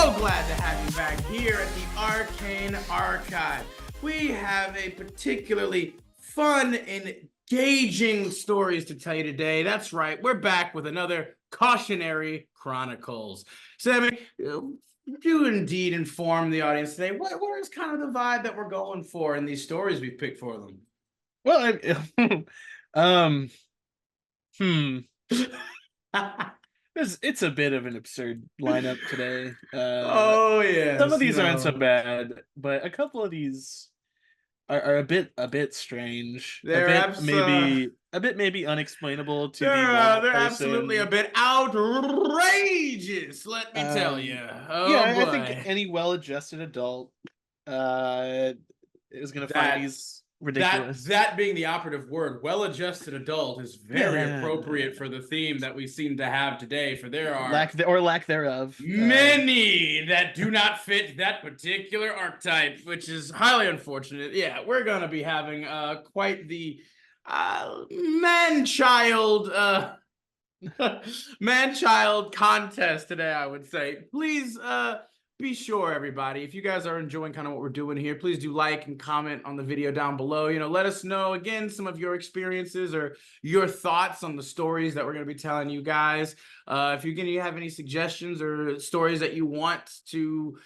So glad to have you back here at the Arcane Archive. We have a particularly fun and engaging stories to tell you today. That's right, we're back with another Cautionary Chronicles. Sammy, do indeed inform the audience today. What is kind of the vibe that we're going for in these stories we've picked for them? Well, hmm. It's a bit of an absurd lineup today. Oh yes, Some of these aren't so no. bad, but a couple of these are a bit strange, They're a bit maybe unexplainable to the normal they're absolutely a person. bit outrageous, let me tell you. Um, Oh yeah, I think boy. any well-adjusted adult uh is gonna find That these ridiculous. that being the operative word, well-adjusted adult is very appropriate for the theme that we seem to have today, for there are Lack thereof. many that do not fit that particular archetype, which is highly unfortunate. Yeah, we're gonna be having quite the man-child man-child contest today, I would say. Please be sure, everybody, if you guys are enjoying kind of what we're doing here, please do like and comment on the video down below. Let us know, again, some of your experiences or your thoughts on the stories that we're going to be telling you guys. If you have any suggestions or stories that you want to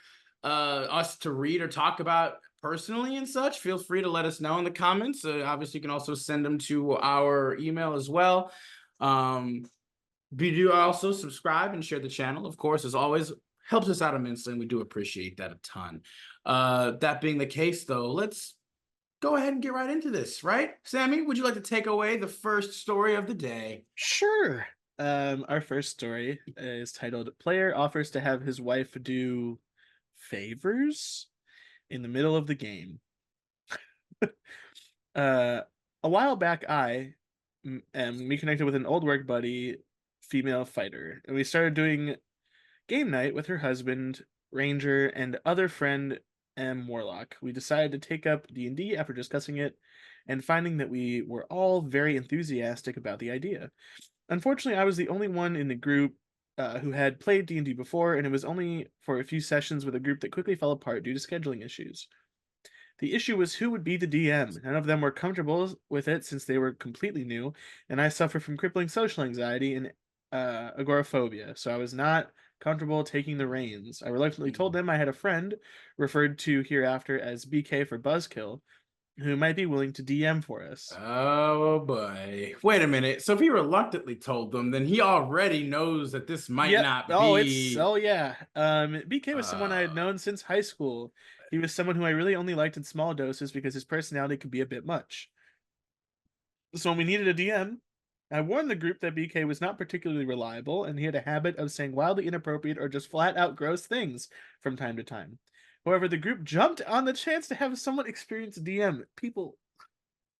us to read or talk about personally and such, feel free to let us know in the comments. Obviously, you can also send them to our email as well. Do also subscribe and share the channel, of course, as always. Helps us out immensely, and we do appreciate that a ton. That being the case, though, let's go ahead and get right into this, right? Sammy, would you like to take away the first story of the day? Sure. Our first story is titled "Player Offers to Have His Wife Do Favors in the Middle of the Game." A while back, we connected with an old work buddy, female fighter, and we started doing game night with her husband, Ranger, and other friend, Warlock. We decided to take up D&D after discussing it and finding that we were all very enthusiastic about the idea. Unfortunately, I was the only one in the group who had played D&D before, and it was only for a few sessions with a group that quickly fell apart due to scheduling issues. The issue was who would be the DM. None of them were comfortable with it since they were completely new, and I suffer from crippling social anxiety and agoraphobia, so I was not comfortable taking the reins. I reluctantly told them I had a friend, referred to hereafter as BK for Buzzkill, who might be willing to DM for us. Oh boy. Wait a minute. So if he reluctantly told them, then he already knows that this might Yep. not Oh, be. yeah. BK was someone I had known since high school. He was someone who I really only liked in small doses because his personality could be a bit much. So when we needed a DM, I warned the group that BK was not particularly reliable, and he had a habit of saying wildly inappropriate or just flat out gross things from time to time. However, the group jumped on the chance to have someone experience DM. People,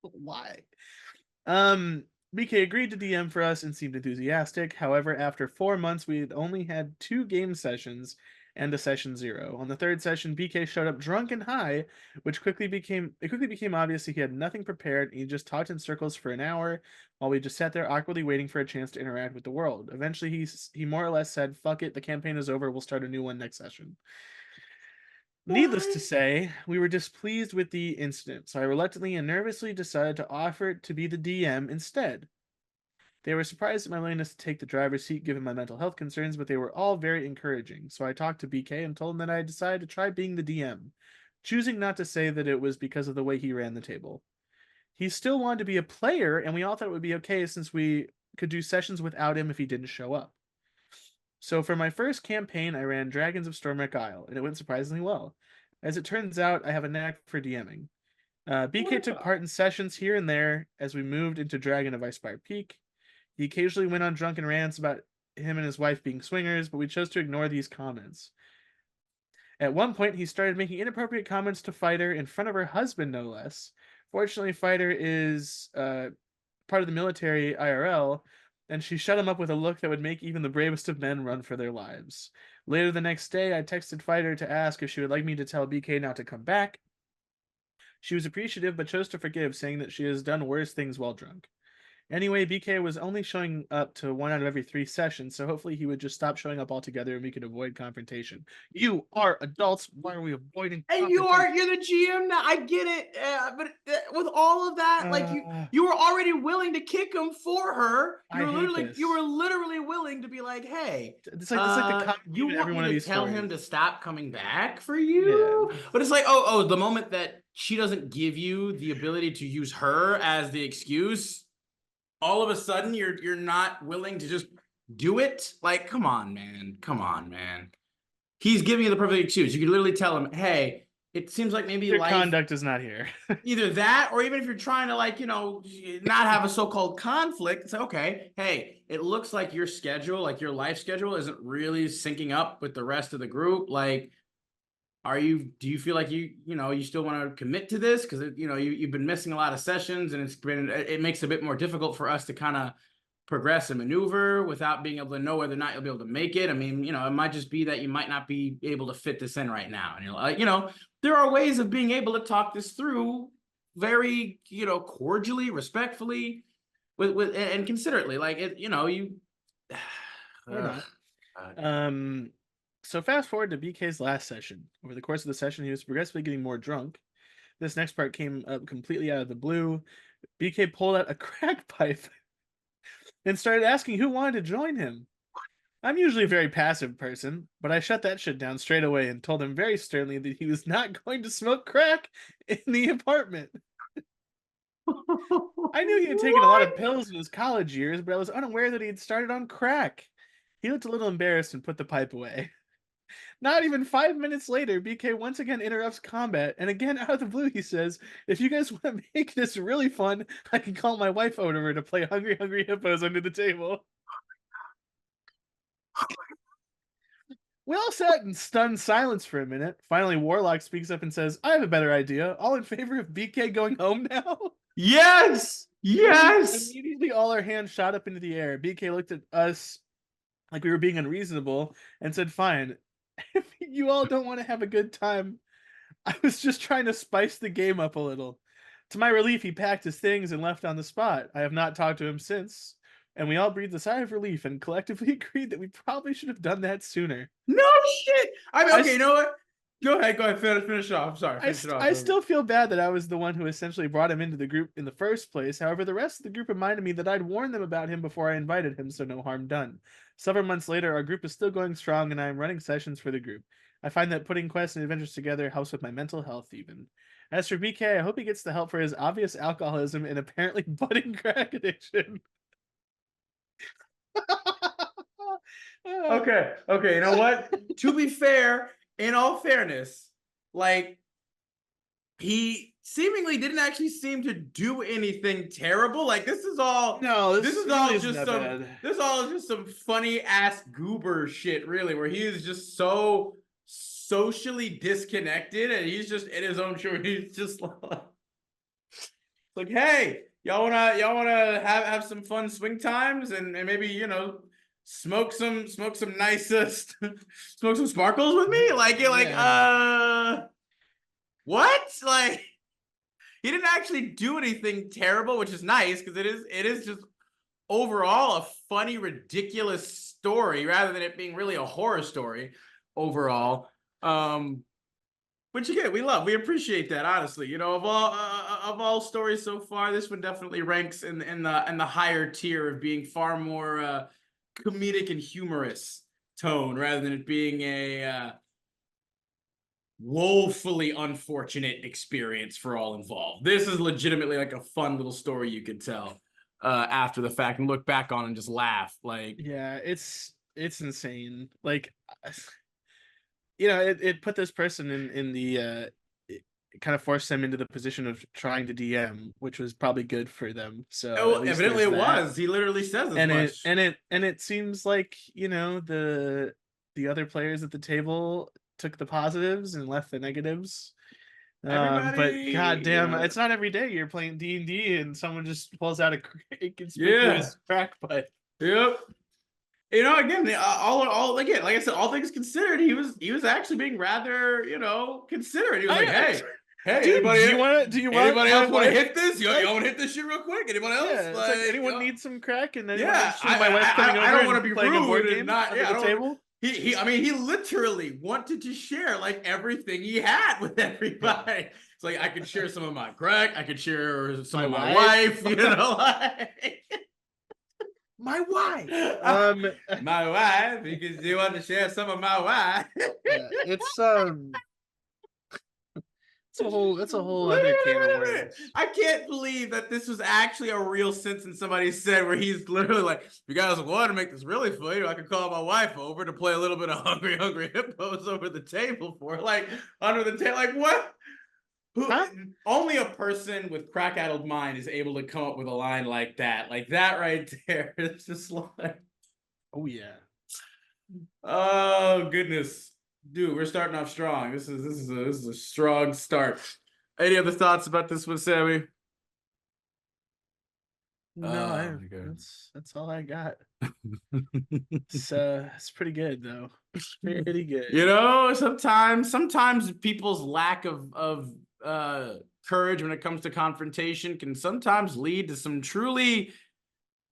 why? BK agreed to DM for us and seemed enthusiastic. However, after 4 months, we had only had 2 game sessions and a session 0. On the third session, BK showed up drunk and high, which quickly became obvious that he had nothing prepared, and he just talked in circles for an hour while we just sat there awkwardly waiting for a chance to interact with the world. Eventually, he more or less said, "Fuck it, the campaign is over. We'll start a new one next session." Needless to say, we were displeased with the incident, so I reluctantly and nervously decided to offer to be the DM instead. They were surprised at my willingness to take the driver's seat given my mental health concerns, but they were all very encouraging, so I talked to BK and told him that I had decided to try being the DM, choosing not to say that it was because of the way he ran the table. He still wanted to be a player, and we all thought it would be okay since we could do sessions without him if he didn't show up. So for my first campaign, I ran Dragons of Stormwreck Isle, and it went surprisingly well. As it turns out, I have a knack for DMing. BK took part in sessions here and there as we moved into Dragon of Icespire Peak. He occasionally went on drunken rants about him and his wife being swingers, but we chose to ignore these comments. At one point, he started making inappropriate comments to Fighter in front of her husband, no less. Fortunately, Fighter is part of the military IRL, and she shut him up with a look that would make even the bravest of men run for their lives. Later the next day, I texted Fighter to ask if she would like me to tell BK not to come back. She was appreciative, but chose to forgive, saying that she has done worse things while drunk. Anyway, BK was only showing up to 1 out of every 3 sessions, so hopefully he would just stop showing up altogether and we could avoid confrontation. You are adults. Why are we avoiding And confrontation? you're the GM now. I get it, but with all of that, like you were already willing to kick him for her. I hate this. You were literally willing to be like, hey, It's like the common you theme in want every me one of to these tell stories. him to stop coming back for you? Yeah. But it's like, oh, the moment that she doesn't give you the ability to use her as the excuse, all of a sudden you're not willing to just do it. Like, come on, man. Come on, man. He's giving you the perfect excuse. You could literally tell him, hey, it seems like maybe Your life conduct is not here. either that, or even if you're trying to, like, you know, not have a so-called conflict, it's like, okay, hey, it looks like your schedule, like your life schedule isn't really syncing up with the rest of the group. Like, do you feel like you still want to commit to this? Because, you've been missing a lot of sessions, and it makes it a bit more difficult for us to kind of progress and maneuver without being able to know whether or not you'll be able to make it. I mean, it might just be that you might not be able to fit this in right now. And you're like, there are ways of being able to talk this through very, cordially, respectfully, with and considerately. Like it, you Or not. So fast forward to BK's last session. Over the course of the session, he was progressively getting more drunk. This next part came up completely out of the blue. BK pulled out a crack pipe and started asking who wanted to join him. I'm usually a very passive person, but I shut that shit down straight away and told him very sternly that he was not going to smoke crack in the apartment. I knew he had taken a lot of pills in his college years, but I was unaware that he had started on crack. He looked a little embarrassed and put the pipe away. Not even 5 minutes later, BK once again interrupts combat, and again out of the blue he says, if you guys want to make this really fun, I can call my wife over to play Hungry Hungry Hippos under the table. We all sat in stunned silence for a minute. Finally, Warlock speaks up and says, I have a better idea. All in favor of BK going home now? Yes! Yes! Immediately, all our hands shot up into the air. BK looked at us like we were being unreasonable and said, fine. If you all don't want to have a good time, I was just trying to spice the game up a little. To my relief, he packed his things and left on the spot. I have not talked to him since, and we all breathed a sigh of relief and collectively agreed that we probably should have done that sooner. No shit! I mean, okay, you know what? Go ahead, finish off. I'm sorry, finish it off. I still feel bad that I was the one who essentially brought him into the group in the first place. However, the rest of the group reminded me that I'd warned them about him before I invited him, so no harm done. Several months later, our group is still going strong, and I am running sessions for the group. I find that putting quests and adventures together helps with my mental health, even. As for BK, I hope he gets the help for his obvious alcoholism and apparently budding crack addiction. Okay, you know what? To be fair, in all fairness, like, he seemingly didn't actually seem to do anything terrible. Like, this is all just some funny ass goober shit, really, where he is just so socially disconnected and he's just in his own show. He's just like, hey, y'all wanna have some fun swing times and maybe, smoke some nice smoke some sparkles with me? Like, you're like, what? Like, he didn't actually do anything terrible, which is nice because it is just overall a funny, ridiculous story rather than it being really a horror story overall. Which again, we appreciate that, honestly. Of all stories so far, this one definitely ranks in the higher tier of being far more comedic and humorous tone rather than it being a woefully unfortunate experience for all involved. This is legitimately like a fun little story you could tell after the fact and look back on and just laugh. Like, yeah, it's insane. Like, it put this person in the it kind of forced them into the position of trying to DM, which was probably good for them. So evidently it was. He literally says as much. And it seems like, the other players at the table took the positives and left the negatives. But goddamn, it's not every day you're playing D&D and someone just pulls out a conspicuous crack pipe. Yep. Again, again, like I said, all things considered, he was actually being rather, considerate. He was like, hey, Hey, Dude, anybody? do you anybody want else my want to wife- hit this? You want to hit this shit real quick? Anybody else? Yeah, it's like anyone needs some crack, and anyone Yeah, interested in my wife coming over I don't and want to be playing a board rude and game not. under Yeah, the table. I mean, he literally wanted to share like everything he had with everybody. It's like I could share some of my crack, I could share some of my wife, you know, like My wife. my wife, because you want to share some of my wife. Yeah, it's it's a whole other can of worms. I can't believe that this was actually a real sentence somebody said where he's literally like, if you guys want to make this really fun, I could call my wife over to play a little bit of Hungry Hippos over the table for like under the table. Like what? Huh? Only a person with crack-addled mind is able to come up with a line like that. Like that right there. It's just like, oh yeah. Oh goodness. Dude, we're starting off strong. This is a strong start. Any other thoughts about this one, Sammy? No, that's all I got. It's pretty good though. Pretty good. You know, sometimes people's lack of courage when it comes to confrontation can sometimes lead to some truly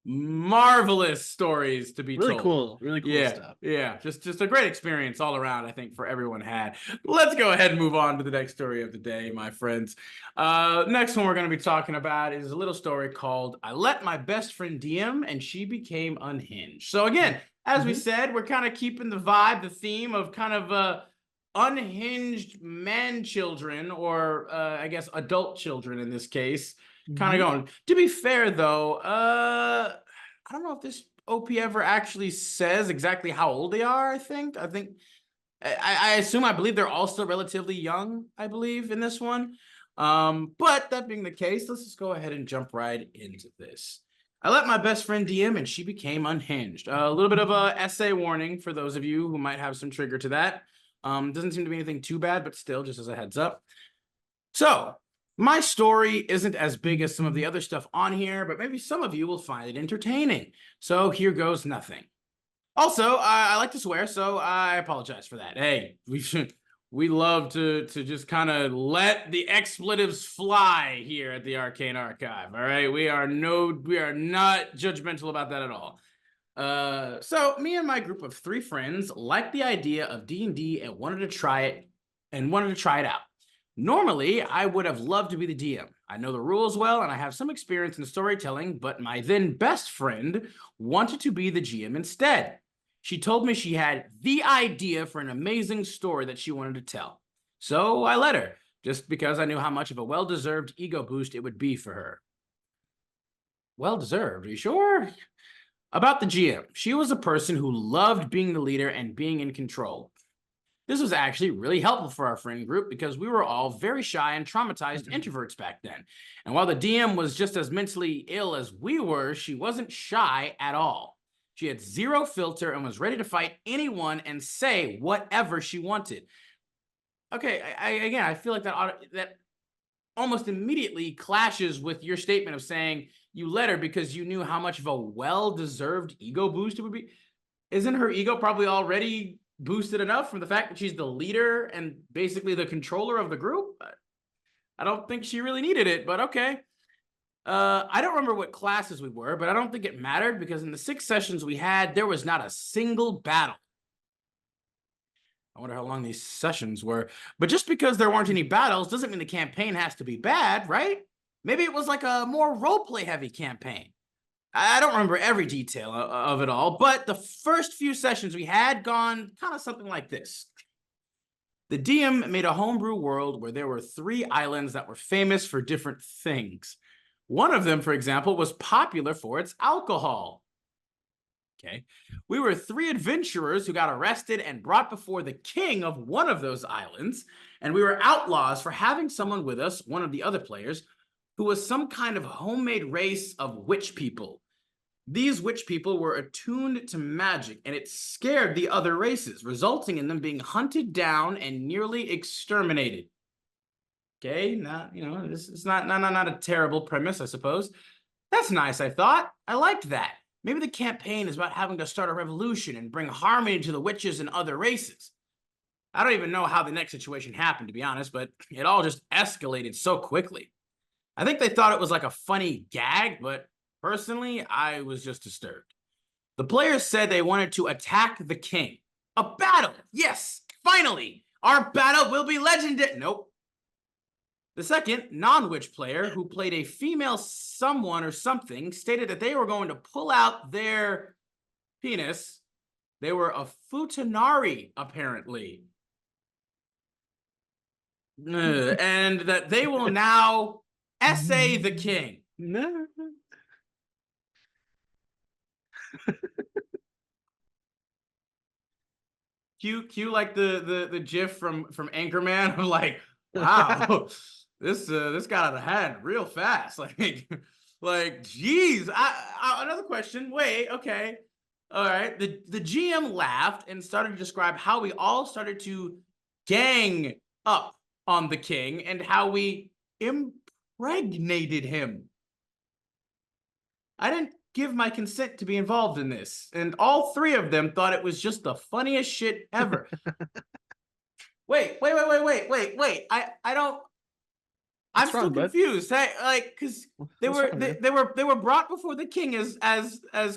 marvelous stories to be told. Really cool Yeah, stuff. yeah, just a great experience all around, I think, for everyone had. Let's go ahead and move on to the next story of the day, my friends. Next one we're going to be talking about is a little story called I Let My Best Friend DM and She Became Unhinged. So again, as we said, we're kind of keeping the vibe, the theme of kind of unhinged man children, or I guess adult children in this case, kind of going. To be fair, though, I don't know if this OP ever actually says exactly how old they are. I believe they're all still relatively young, I believe, in this one. But that being the case, let's just go ahead and jump right into this. I let my best friend DM and she became unhinged. A little bit of a essay warning for those of you who might have some trigger to that. Doesn't seem to be anything too bad, but still, just as a heads up. So, my story isn't as big as some of the other stuff on here, but maybe some of you will find it entertaining. So here goes nothing. Also, I like to swear, so I apologize for that. Hey, we love to just kind of let the expletives fly here at the Arcane Archive. All right, we are not judgmental about that at all. So me and my group of 3 friends liked the idea of D&D and wanted to try it out. Normally, I would have loved to be the DM. I know the rules well, and I have some experience in storytelling, but my then best friend wanted to be the GM instead. She told me she had the idea for an amazing story that she wanted to tell. So I let her, just because I knew how much of a well-deserved ego boost it would be for her. Well-deserved, are you sure? About the GM, she was a person who loved being the leader and being in control. This was actually really helpful for our friend group because we were all very shy and traumatized introverts back then. And while the DM was just as mentally ill as we were, she wasn't shy at all. She had zero filter and was ready to fight anyone and say whatever she wanted. Okay, I feel like that almost immediately clashes with your statement of saying you let her because you knew how much of a well-deserved ego boost it would be. Isn't her ego probably already boosted enough from the fact that she's the leader and basically the controller of the group? I don't think she really needed it, but okay. I don't remember what classes we were, but I don't think it mattered because in the 6 sessions we had, there was not a single battle. I wonder how long these sessions were. But just because there weren't any battles doesn't mean the campaign has to be bad, right? Maybe it was like a more roleplay heavy campaign. I don't remember every detail of it all, but the first few sessions we had gone kind of something like this. The DM made a homebrew world where there were 3 islands that were famous for different things. One of them, for example, was popular for its alcohol. Okay. We were 3 adventurers who got arrested and brought before the king of one of those islands, and we were outlaws for having someone with us, one of the other players, who was some kind of homemade race of witch people. These witch people were attuned to magic, and it scared the other races, resulting in them being hunted down and nearly exterminated. Okay, this is not a terrible premise, I suppose. That's nice, I thought. I liked that. Maybe the campaign is about having to start a revolution and bring harmony to the witches and other races. I don't even know how the next situation happened, to be honest, but it all just escalated so quickly. I think they thought it was like a funny gag, but personally, I was just disturbed. The players said they wanted to attack the king. A battle! Yes, finally! Our battle will be legendary! Nope. The second, non-witch player, who played a female someone or something, stated that they were going to pull out their penis. They were a futanari, apparently. And that they will now essay the king. No. Cue like the GIF from Anchorman. I'm like, wow, this got out of hand real fast. Geez. Another question. Wait, okay. All right. The GM laughed and started to describe how we all started to gang up on the king and how we impregnated him. I didn't give my consent to be involved in this, and all three of them thought it was just the funniest shit ever. Wait. I don't. I'm still confused. Because they were brought before the king as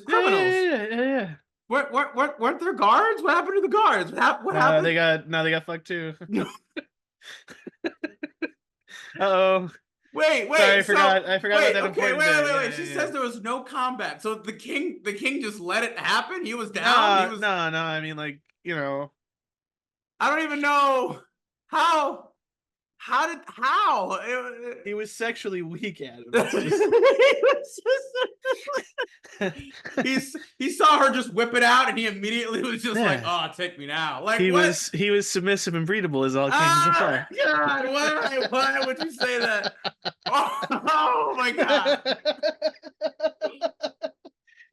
criminals. Yeah. Weren't there guards? What happened to the guards? What happened? They got fucked too. Uh-oh. Wait. Sorry, I forgot about that important bit. Wait. She says there was no combat. So the king just let it happen? He was down? No. I mean, like, you know. I don't even know how. He was sexually weak at him. He saw her just whip it out, and he immediately was just like, "Oh, take me now!" Like he was submissive and breedable, as all kings are. God, why would you say that? Oh my God!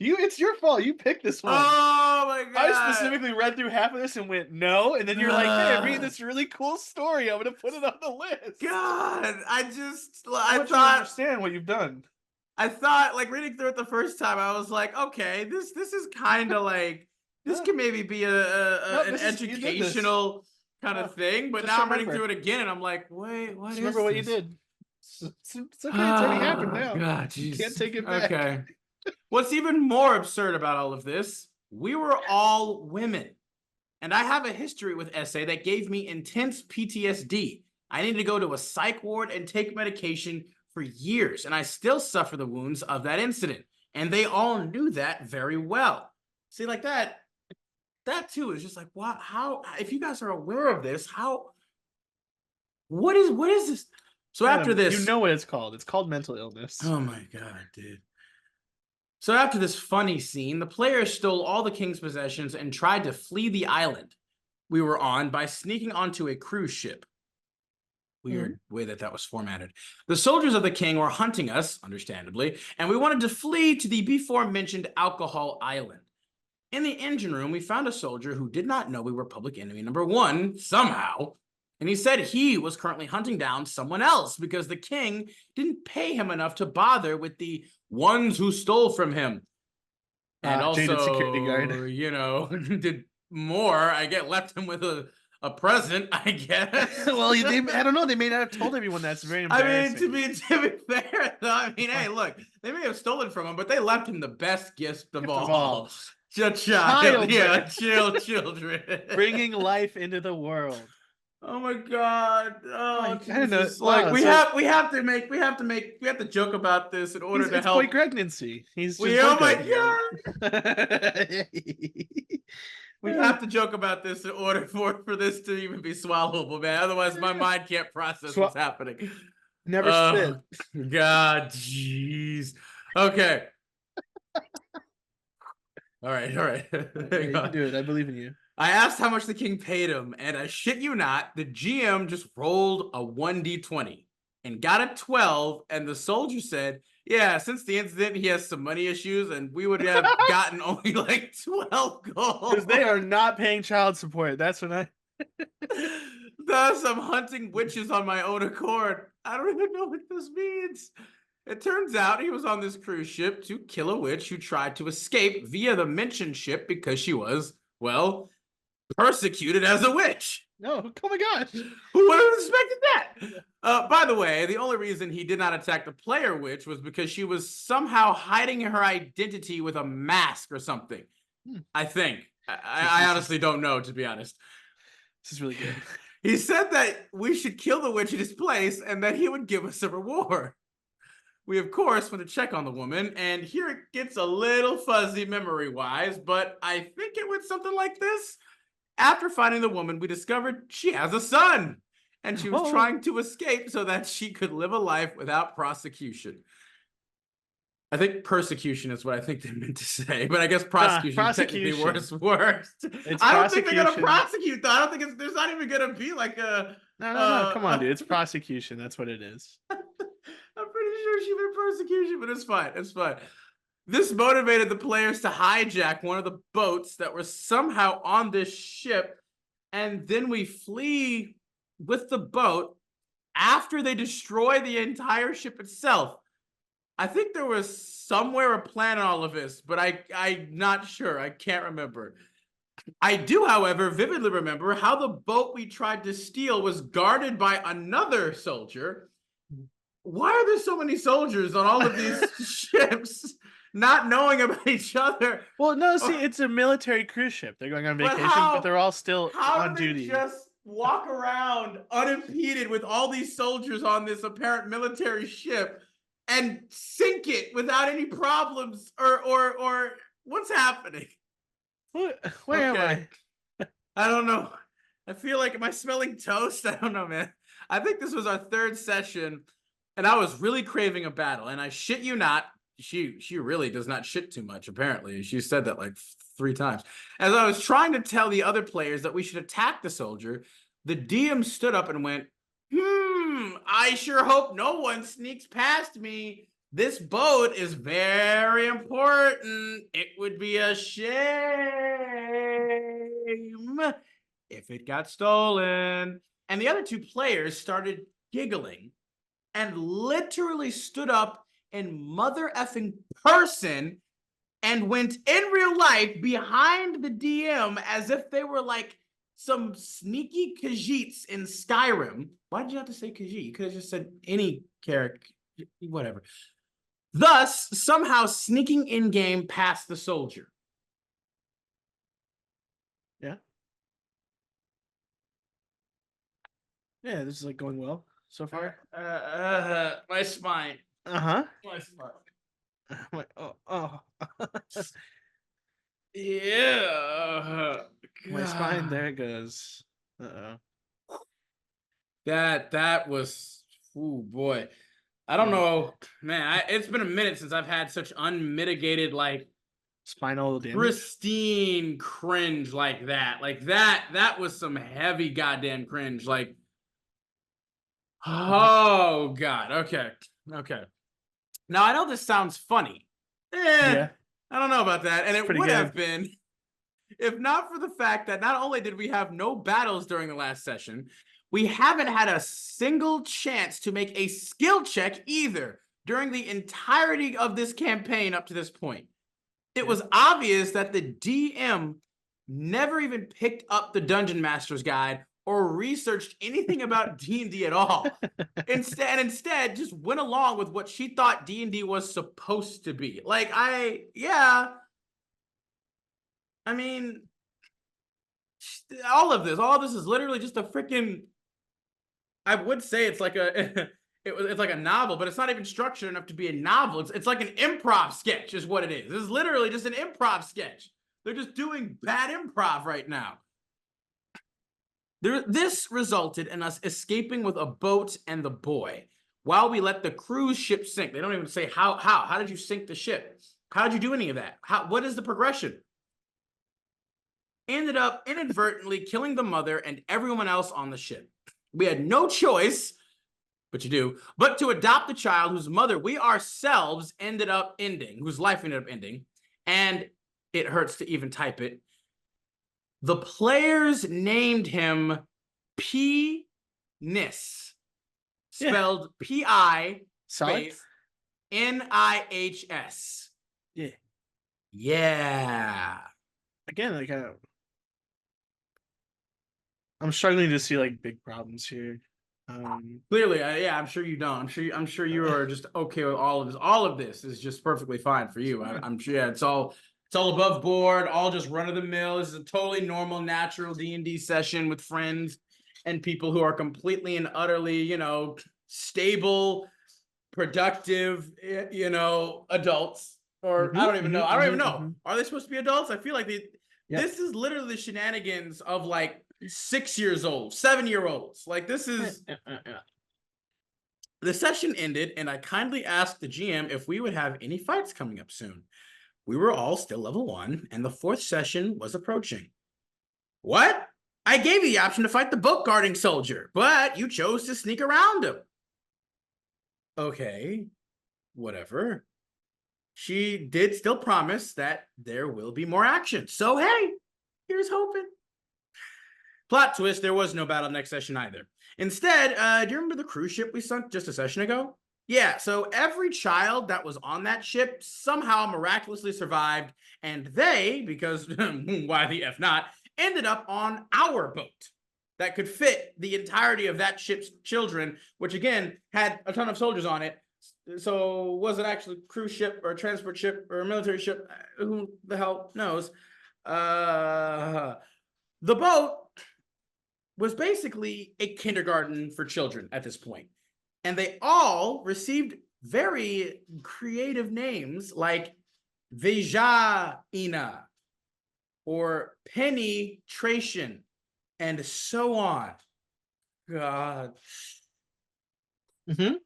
It's your fault. You picked this one. Oh my God! I specifically read through half of this and went no, and then you're like, "Hey, I'm reading this really cool story. I'm gonna put it on the list." God, I thought you understand what you've done. I thought, like, reading through it the first time, I was like, okay, this is kind of like this can maybe be an educational kind of thing, but now I'm reading through it again, and I'm like, wait, what? Remember what you did? It's okay. It's already happened now. God, geez. You can't take it back. Okay. What's even more absurd about all of this? We were all women, and I have a history with SA that gave me intense PTSD. I needed to go to a psych ward and take medication for years, and I still suffer the wounds of that incident. And they all knew that very well. See, like that too is just like, what? How? If you guys are aware of this, what is this? So after this, you know what it's called. It's called mental illness. Oh my God, dude. So after this funny scene, the players stole all the king's possessions and tried to flee the island we were on by sneaking onto a cruise ship. Weird way that was formatted. The soldiers of the king were hunting us, understandably, and we wanted to flee to the before-mentioned alcohol island. In the engine room, we found a soldier who did not know we were public enemy number 1, somehow, and he said he was currently hunting down someone else because the king didn't pay him enough to bother with the ones who stole from him. And also, security guard. You know, did more. I left him with a present, I guess. Well, I don't know. They may not have told everyone. That's very embarrassing. I mean, to be fair, though, I mean, hey, look, they may have stolen from him, but they left him the best gift of all. Child. Yeah, children. Bringing life into the world. Oh my God! Oh, Jesus. Like we have to joke about this in order to help. It's pregnancy. Oh my God! We have to joke about this in order for this to even be swallowable, man. Otherwise, my mind can't process what's happening. Never spit. God, jeez. Okay. All right. You can do it. I believe in you. I asked how much the king paid him, and I shit you not, the GM just rolled a 1d20 and got a 12, and the soldier said, yeah, since the incident, he has some money issues, and we would have gotten only like 12 gold. Because they are not paying child support. That's what I... Thus, I'm hunting witches on my own accord. I don't even know what this means. It turns out he was on this cruise ship to kill a witch who tried to escape via the mentioned ship because she was, well, persecuted as a witch. No, oh my gosh. Who would have expected that? By the way, the only reason he did not attack the player witch was because she was somehow hiding her identity with a mask or something. I think. I honestly don't know, to be honest. This is really good. He said that we should kill the witch in his place and that he would give us a reward. We, of course, went to check on the woman, and here it gets a little fuzzy memory-wise, but I think it went something like this. After finding the woman, we discovered she has a son, and she was trying to escape so that she could live a life without prosecution. I think persecution is what I think they meant to say, but I guess prosecution is technically worse. I don't think they're gonna prosecute though. I don't think there's not even gonna be like a no. Come on, dude. It's prosecution. That's what it is. I'm pretty sure she meant persecution, but it's fine. It's fine. This motivated the players to hijack one of the boats that were somehow on this ship, and then we flee with the boat after they destroy the entire ship itself. I think there was somewhere a plan on all of this, but I'm not sure. I can't remember. I do, however, vividly remember how the boat we tried to steal was guarded by another soldier. Why are there so many soldiers on all of these ships, not knowing about each other? Well, no, see, it's a military cruise ship. They're going on vacation, but they're all still on duty. Just walk around unimpeded with all these soldiers on this apparent military ship and sink it without any problems, or what's happening? Where am I? I don't know. I feel like, am I smelling toast? I don't know, man. I think this was our third session, and I was really craving a battle. And I shit you not, she really does not shit too much, apparently. She said that like 3 times. As I was trying to tell the other players that we should attack the soldier, the DM stood up and went, I sure hope no one sneaks past me. This boat is very important. It would be a shame if it got stolen. And the other 2 players started giggling and literally stood up in mother effing person and went in real life behind the DM as if they were like some sneaky Khajiits in Skyrim. Why did you have to say Khajiit? You could have just said any character, whatever. Thus, somehow sneaking in-game past the soldier. Yeah. Yeah, this is like going well so far. My spine. My spine. Oh. Yeah. My spine, there it goes. That was, ooh boy. I don't know, man. It's been a minute since I've had such unmitigated, like, spinal damage, pristine cringe like that. Like that was some heavy goddamn cringe. Like, oh god. Okay. Now I know this sounds funny. Yeah. I don't know about that. And it would have been if not for the fact that not only did we have no battles during the last session, we haven't had a single chance to make a skill check either during the entirety of this campaign up to this point. It was obvious that the DM never even picked up the Dungeon Master's Guide or researched anything about D&D at all. Instead, just went along with what she thought D&D was supposed to be. Like, I mean, all of this is literally just a freaking, I would say it's like a, it's like a novel, but it's not even structured enough to be a novel. It's like an improv sketch is what it is. This is literally just an improv sketch. They're just doing bad improv right now. This resulted in us escaping with a boat and the boy while we let the cruise ship sink. They don't even say how did you sink the ship? How did you do any of that? What is the progression? Ended up inadvertently killing the mother and everyone else on the ship. We had no choice, but to adopt the child whose mother we ourselves ended up ending, whose life ended up ending, and it hurts to even type it. The players named him P-Nis, spelled P-I space N-I-H-S. Yeah. Again, like I'm struggling to see like big problems here. Clearly, yeah, I'm sure you don't. I'm sure you are just okay with all of this. All of this is just perfectly fine for you. I'm sure. Yeah, it's all above board, all just run of the mill. This is a totally normal, natural D&D session with friends and people who are completely and utterly, stable, productive, adults. Or I don't even know. I don't even know. Are they supposed to be adults? I feel like this is literally the shenanigans of like 6 years old, 7-year-olds. Like this is. The session ended, and I kindly asked the GM if we would have any fights coming up soon. We were all still level 1, and the 4th session was approaching. What? I gave you the option to fight the boat guarding soldier, but you chose to sneak around him. Okay, whatever. She did still promise that there will be more action. So, hey, here's hoping. Plot twist, there was no battle next session either. Instead, do you remember the cruise ship we sunk just a session ago? Yeah, so every child that was on that ship somehow miraculously survived, and they, because why the F not, ended up on our boat that could fit the entirety of that ship's children, which again had a ton of soldiers on it. So was it actually a cruise ship or a transport ship or a military ship? Who the hell knows? The boat was basically a kindergarten for children at this point. And they all received very creative names like Vejaina or Penetration and so on. God. We're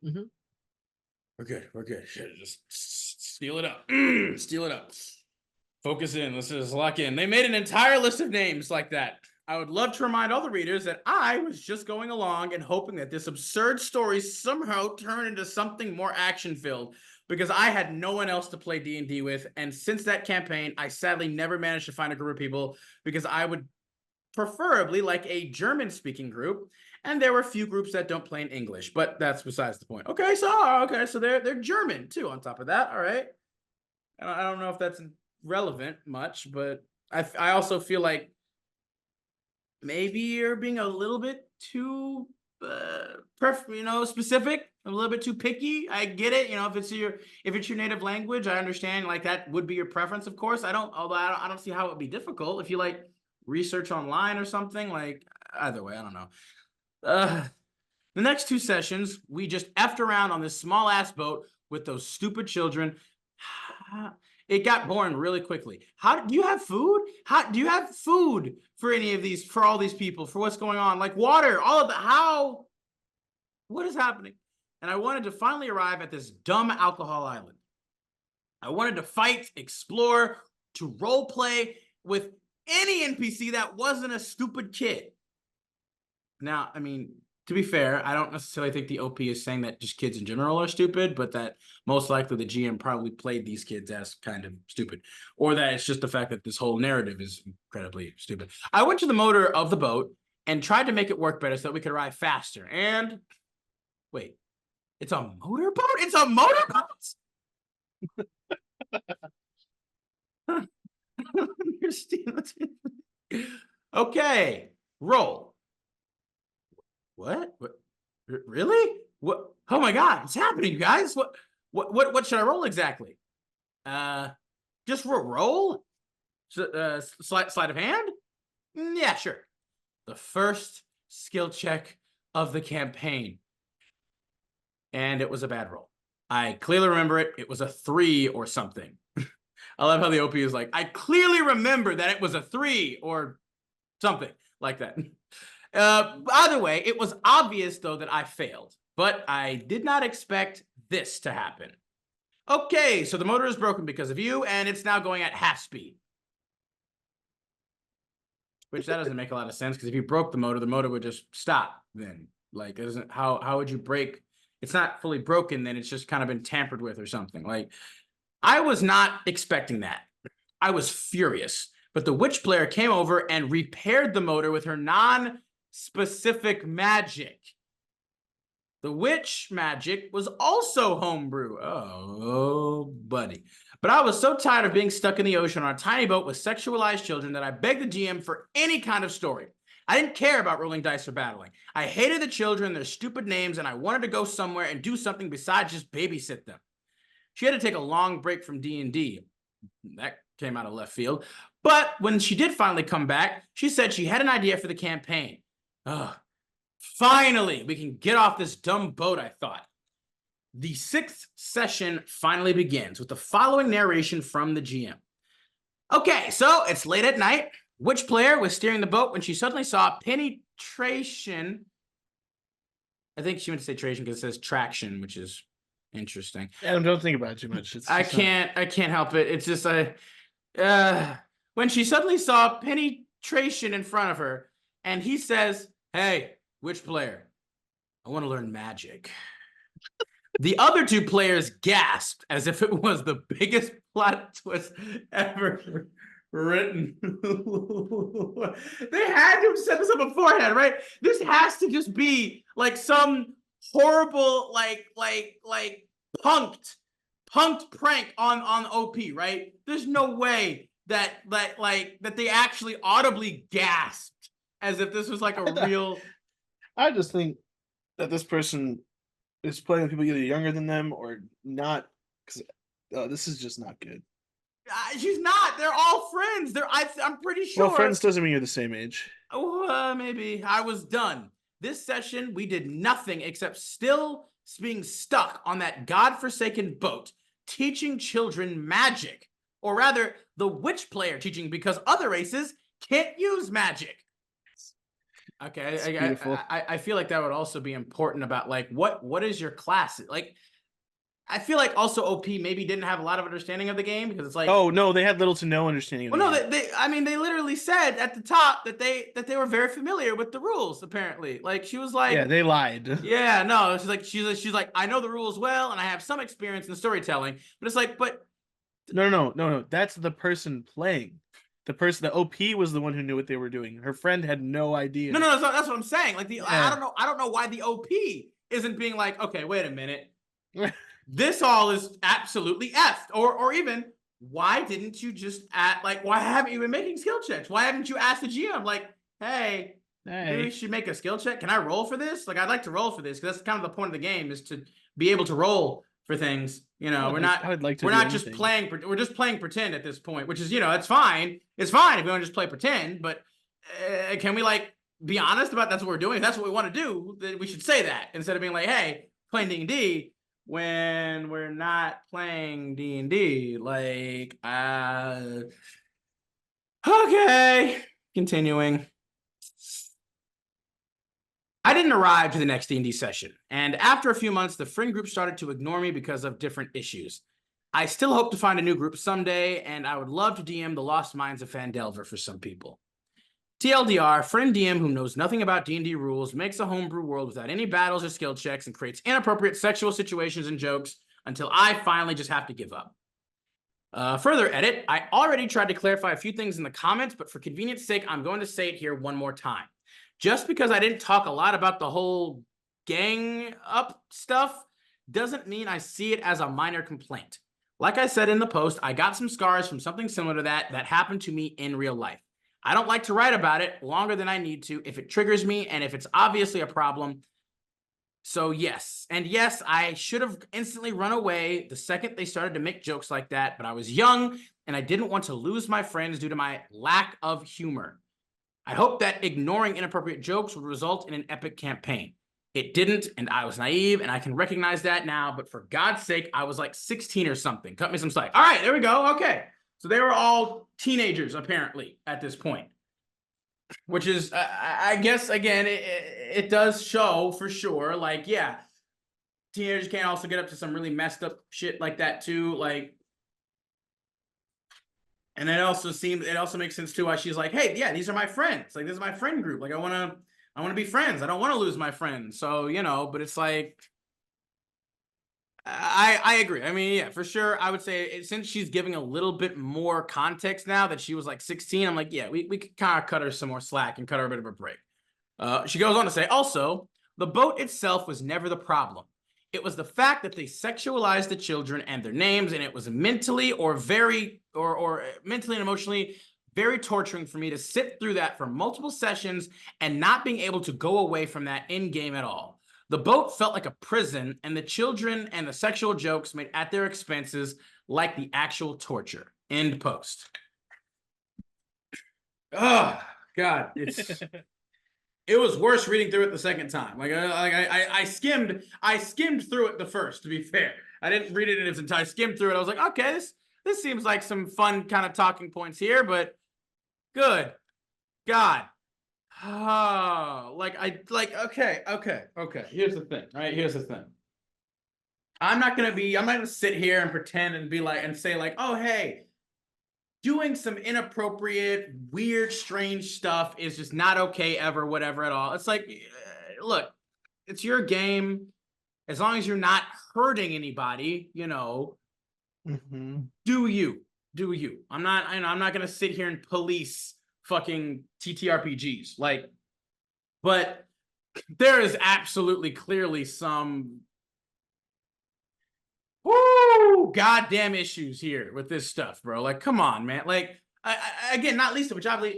good. We're good. Just steal it up. Steal it up. Focus in. Let's just lock in. They made an entire list of names like that. I would love to remind all the readers that I was just going along and hoping that this absurd story somehow turned into something more action-filled, because I had no one else to play D&D with, and since that campaign, I sadly never managed to find a group of people, because I would preferably like a German-speaking group, and there were a few groups that don't play in English, but that's besides the point. Okay, so they're German too. On top of that, all right. I don't know if that's relevant much, but I also feel like maybe you're being a little bit too specific, a little bit too picky. I get it. If it's your native language, I understand. Like that would be your preference, of course. I don't see how it would be difficult if you like research online or something. Like either way, I don't know. The next 2 sessions, we just effed around on this small ass boat with those stupid children. It got boring really quickly. Do you have food? Do you have food for any of these, for all these people, for what's going on? Like water, all of that. What is happening? And I wanted to finally arrive at this dumb alcohol island. I wanted to fight, explore, to role play with any NPC that wasn't a stupid kid. Now, I mean, to be fair, I don't necessarily think the OP is saying that just kids in general are stupid, but that most likely the GM probably played these kids as kind of stupid. Or that it's just the fact that this whole narrative is incredibly stupid. I went to the motor of the boat and tried to make it work better so that we could arrive faster. And wait, it's a motorboat? It's a motorboat? Okay, roll. What? Really? What? Oh my God, it's happening, you guys. What should I roll exactly? Just roll? Sleight of hand? Yeah, sure. The first skill check of the campaign. And it was a bad roll. I clearly remember it. It was a 3 or something. I love how the OP is like, I clearly remember that it was a 3 or something like that. Either way, it was obvious, though, that I failed, but I did not expect this to happen. Okay, so the motor is broken because of you, and it's now going at half speed. Which that doesn't make a lot of sense, because if you broke the motor would just stop then. Like, it doesn't, how would you break? It's not fully broken, then it's just kind of been tampered with or something. Like, I was not expecting that. I was furious. But the witch player came over and repaired the motor with her non-specific magic. The witch magic was also homebrew. Oh, buddy. But I was so tired of being stuck in the ocean on a tiny boat with sexualized children that I begged the GM for any kind of story. I didn't care about rolling dice or battling. I hated the children, their stupid names, and I wanted to go somewhere and do something besides just babysit them. She had to take a long break from D&D. That came out of left field. But when she did finally come back, she said she had an idea for the campaign. Ugh. Finally, we can get off this dumb boat, I thought. The 6th session finally begins with the following narration from the GM. Okay, so it's late at night. Which player was steering the boat when she suddenly saw penetration? I think she meant to say tration because it says traction, which is interesting. Adam, don't think about it too much. I can't help it. It's just when she suddenly saw penetration in front of her, and he says, "Hey, which player? I want to learn magic." The other two players gasped as if it was the biggest plot twist ever written. They had to have set this up beforehand, right? This has to just be like some horrible, like punked prank on OP, right? There's no way that they actually audibly gasped as if this was like a real. I just think that this person is playing with people either younger than them or not, because this is just not good. She's not. They're all friends. I'm pretty sure. Well, friends doesn't mean you're the same age. Oh, maybe. I was done. This session, we did nothing except still being stuck on that godforsaken boat, teaching children magic. Or rather, the witch player teaching because other races can't use magic. Okay, I feel like that would also be important about like what is your class like. I feel like also OP maybe didn't have a lot of understanding of the game because it's like, oh no, they had little to no understanding of the game. they literally said at the top that they were very familiar with the rules. Apparently, like she was like, yeah, they lied. Yeah, no, she's like I know the rules well and I have some experience in storytelling, but it's like, but no, that's the person playing. The OP was the one who knew what they were doing. Her friend had no idea. No, that's what I'm saying. Like I don't know why the OP isn't being like, okay, wait a minute. This all is absolutely effed. Or even, why didn't you just why haven't you been making skill checks? Why haven't you asked the GM, like, hey, maybe we should make a skill check? Can I roll for this? Like, I'd like to roll for this, because that's kind of the point of the game, is to be able to roll for things. You know, we're not just playing pretend at this point, which is, you know, it's fine. It's fine if we want to just play pretend, but can we like be honest about that's what we're doing? If that's what we want to do, then we should say that instead of being like, hey, playing D&D when we're not playing D&D. Like, okay, continuing. I didn't arrive to the next D&D session, and after a few months, the friend group started to ignore me because of different issues. I still hope to find a new group someday, and I would love to DM the Lost Mines of Phandelver for some people. TLDR, friend DM who knows nothing about D&D rules, makes a homebrew world without any battles or skill checks, and creates inappropriate sexual situations and jokes until I finally just have to give up. Further edit, I already tried to clarify a few things in the comments, but for convenience sake, I'm going to say it here one more time. Just because I didn't talk a lot about the whole gang up stuff doesn't mean I see it as a minor complaint. Like I said in the post, I got some scars from something similar to that happened to me in real life. I don't like to write about it longer than I need to if it triggers me and if it's obviously a problem. So yes, and yes, I should have instantly run away the second they started to make jokes like that, but I was young and I didn't want to lose my friends due to my lack of humor. I hope that ignoring inappropriate jokes would result in an epic campaign. It didn't, and I was naive, and I can recognize that now, but for God's sake, I was like 16 or something. Cut me some slack. All right, there we go. Okay. So they were all teenagers, apparently, at this point. Which is, I guess, again, it does show for sure, like, yeah, teenagers can also get up to some really messed up shit like that, too, like, and it also makes sense too why she's like, hey, yeah, these are my friends. Like, this is my friend group. Like, I want to be friends. I don't want to lose my friends. So, you know, but it's like, I agree. I mean, yeah, for sure. I would say since she's giving a little bit more context now that she was like 16, I'm like, yeah, we could kind of cut her some more slack and cut her a bit of a break. She goes on to say, also, the boat itself was never the problem. It was the fact that they sexualized the children and their names, and it was mentally or mentally and emotionally very torturing for me to sit through that for multiple sessions and not being able to go away from that in game at all. The boat felt like a prison, and the children and the sexual jokes made at their expenses like the actual torture. End post. Oh God, it was worse reading through it the second time. I skimmed through it the first. To be fair, I didn't read it in its entirety. I skimmed through it. I was like, okay, this seems like some fun kind of talking points here, but good God. Oh, okay. Here's the thing, right? Here's the thing. I'm not gonna sit here and pretend and be like, and say like, oh, hey, doing some inappropriate, weird, strange stuff is just not okay ever, whatever at all. It's like, look, it's your game. As long as you're not hurting anybody, you know, do you. I'm not gonna sit here and police fucking TTRPGs. Like, but there is absolutely clearly some goddamn issues here with this stuff, bro. Like, come on, man. Like, again, not least of which I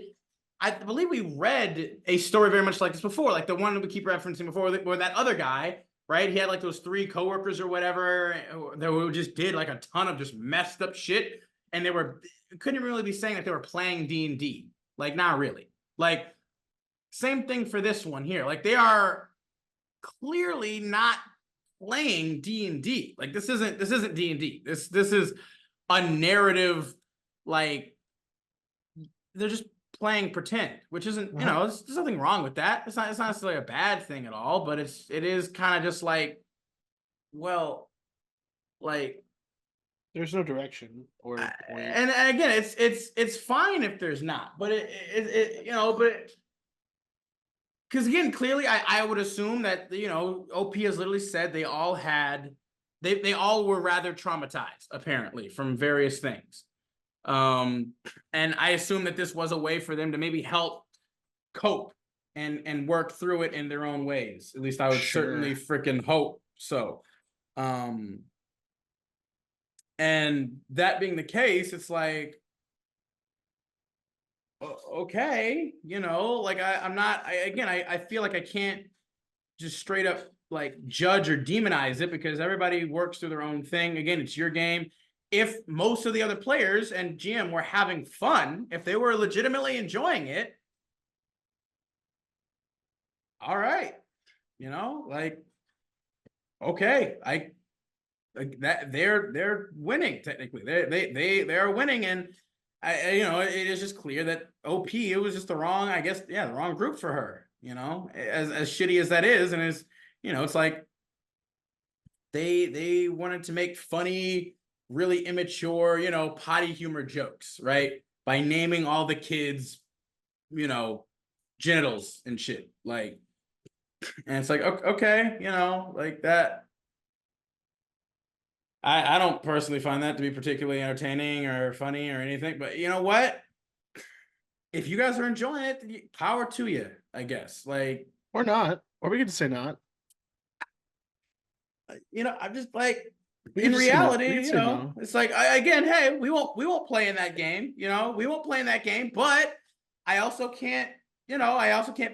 believe we read a story very much like this before, like the one that we keep referencing before, where that other guy, right? He had like those 3 coworkers or whatever that just did like a ton of just messed up shit, and they couldn't really be saying that they were playing D&D. Like, not really. Like, same thing for this one here. Like, they are clearly not playing D&D. Like, this isn't D&D. This is a narrative. Like, they're just playing pretend, which isn't, you know, there's nothing wrong with that. It's not necessarily a bad thing at all, but it is kind of just like, well, like, there's no direction or and again, it's fine if there's not, but it you know, but because again, clearly I would assume that, you know, OP has literally said they all were rather traumatized, apparently, from various things. And I assume that this was a way for them to maybe help cope and work through it in their own ways. At least I would certainly freaking hope so. And that being the case, it's like, okay, you know, like I feel like I can't just straight up like judge or demonize it, because everybody works through their own thing. Again, it's your game. If most of the other players and GM were having fun, if they were legitimately enjoying it, all right, you know, like, okay, that they're winning technically. They are winning, and you know, it is just clear that OP, it was just the wrong, I guess, the wrong group for her. You know, as shitty as that is, and as you know, it's like they wanted to make funny, really immature, you know, potty humor jokes, right? By naming all the kids, you know, genitals and shit, like, and it's like, okay, you know, like that. I don't personally find that to be particularly entertaining or funny or anything, but you know what? If you guys are enjoying it, power to you, I guess. Like, or not, or we get to say not. You know, I'm just like, in reality, you know, it's like, again, hey, we won't play in that game. You know, we won't play in that game, but I also can't, you know,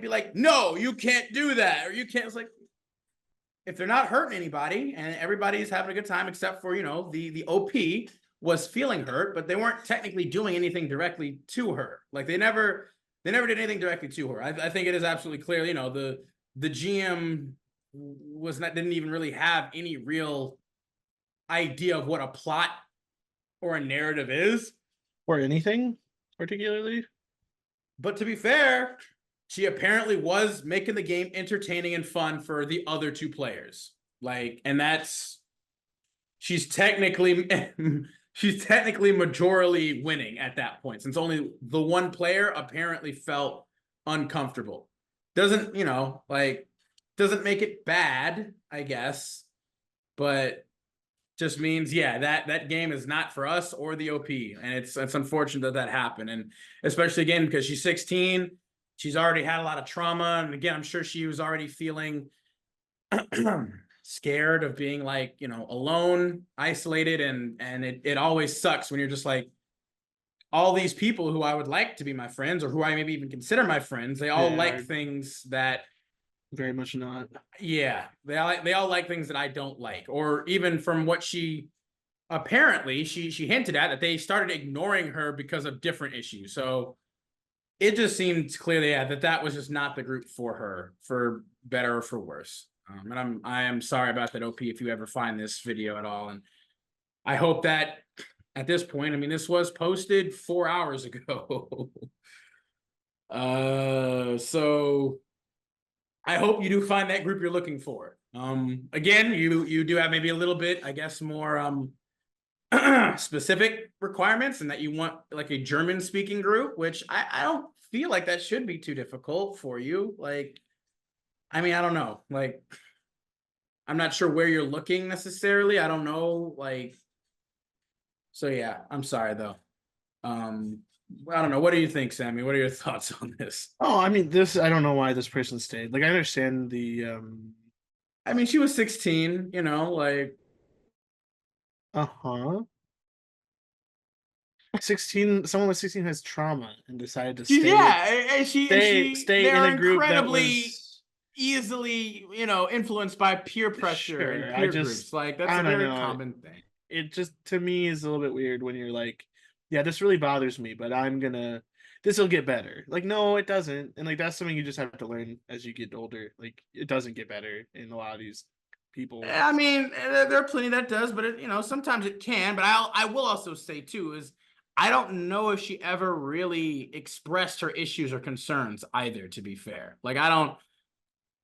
be like, no, you can't do that, or you can't. It's like, if they're not hurting anybody and everybody's having a good time, except for, you know, the OP was feeling hurt, but they weren't technically doing anything directly to her. Like, they never did anything directly to her. I think it is absolutely clear, you know, the GM didn't even really have any real idea of what a plot or a narrative is, or anything particularly. But to be fair, she apparently was making the game entertaining and fun for the other 2 players. Like, and she's technically majorly winning at that point, since only the one player apparently felt uncomfortable. Doesn't, you know, like, doesn't make it bad, I guess, but just means, yeah, that game is not for us or the OP, and it's unfortunate that happened, and especially again because she's 16, she's already had a lot of trauma, and again, I'm sure she was already feeling scared of being, like, you know, alone, isolated, and it always sucks when you're just like, all these people who I would like to be my friends or who I maybe even consider my friends, they all like things that very much not. Yeah, they all like things that I don't like, or even from what she apparently she hinted at that they started ignoring her because of different issues. So it just seemed clearly that was just not the group for her, for better or for worse. And I am sorry about that, OP, if you ever find this video at all. And I hope that at this point, I mean, this was posted 4 hours ago. So I hope you do find that group you're looking for. Again, you do have maybe a little bit, I guess, more specific requirements, and that you want like a German speaking group, which I don't feel like that should be too difficult for you. Like, I mean, I don't know. Like, I'm not sure where you're looking necessarily. I don't know. Like, so yeah, I'm sorry though. I don't know. What do you think, Sammy? What are your thoughts on this? Oh, I mean, this, I don't know why this person stayed. Like, I understand the I mean, she was 16, you know, like, uh-huh. 16, someone with 16 has trauma and decided to yeah, and stay in they're a group that incredibly was easily, you know, influenced by peer pressure and sure. peer groups. Like, that's I a don't very know. common thing. It just, to me, is a little bit weird when you're like, yeah, this really bothers me, but this will get better. Like, no, it doesn't. And like, that's something you just have to learn as you get older. Like, it doesn't get better in a lot of these people. I mean, there are plenty that does, but you know, sometimes it can. But I will also say too is I don't know if she ever really expressed her issues or concerns either. To be fair, like I don't.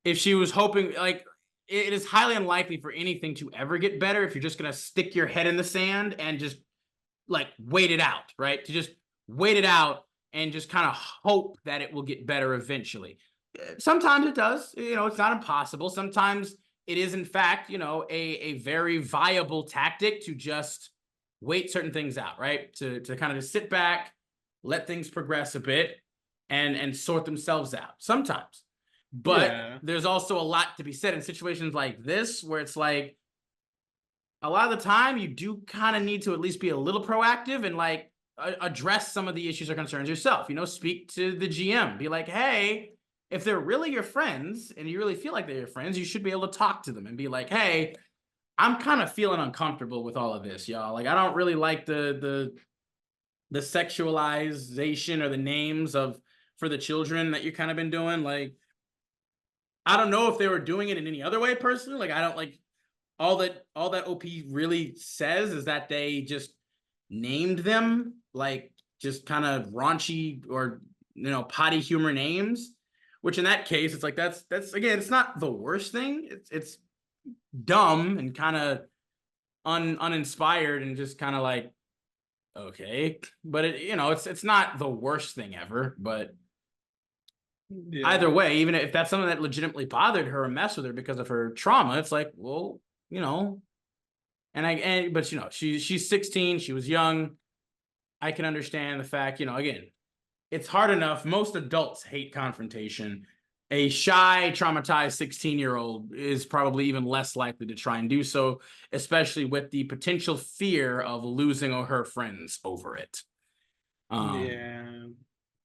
If she was hoping, like it is highly unlikely for anything to ever get better if you're just gonna stick your head in the sand and just like wait it out, right? To just wait it out and just kind of hope that it will get better eventually. Sometimes it does, you know, it's not impossible. Sometimes it is, in fact, you know, a very viable tactic to just wait certain things out, right? To kind of just sit back, let things progress a bit and sort themselves out sometimes. But Yeah. there's also a lot to be said in situations like this where it's like a lot of the time you do kind of need to at least be a little proactive and like address some of the issues or concerns yourself. You know, speak to the GM, be like, hey, if they're really your friends and you really feel like they're your friends, you should be able to talk to them and be like, hey, I'm kind of feeling uncomfortable with all of this, y'all. Like, I don't really like the sexualization or the names of for the children that you kind of been doing. Like, I don't know if they were doing it in any other way personally. Like, I don't like all that OP really says is that they just named them like just kind of raunchy or you know potty humor names, which in that case it's like that's again it's not the worst thing. It's dumb and kind of uninspired and just kind of like okay, but it you know it's not the worst thing ever. But Yeah. either way, even if that's something that legitimately bothered her or messed with her because of her trauma, it's like well you know but you know, she's 16, she was young. I can understand the fact, you know, again, it's hard enough. Most adults hate confrontation. A shy, traumatized 16-year-old is probably even less likely to try and do so, especially with the potential fear of losing her friends over it. Yeah.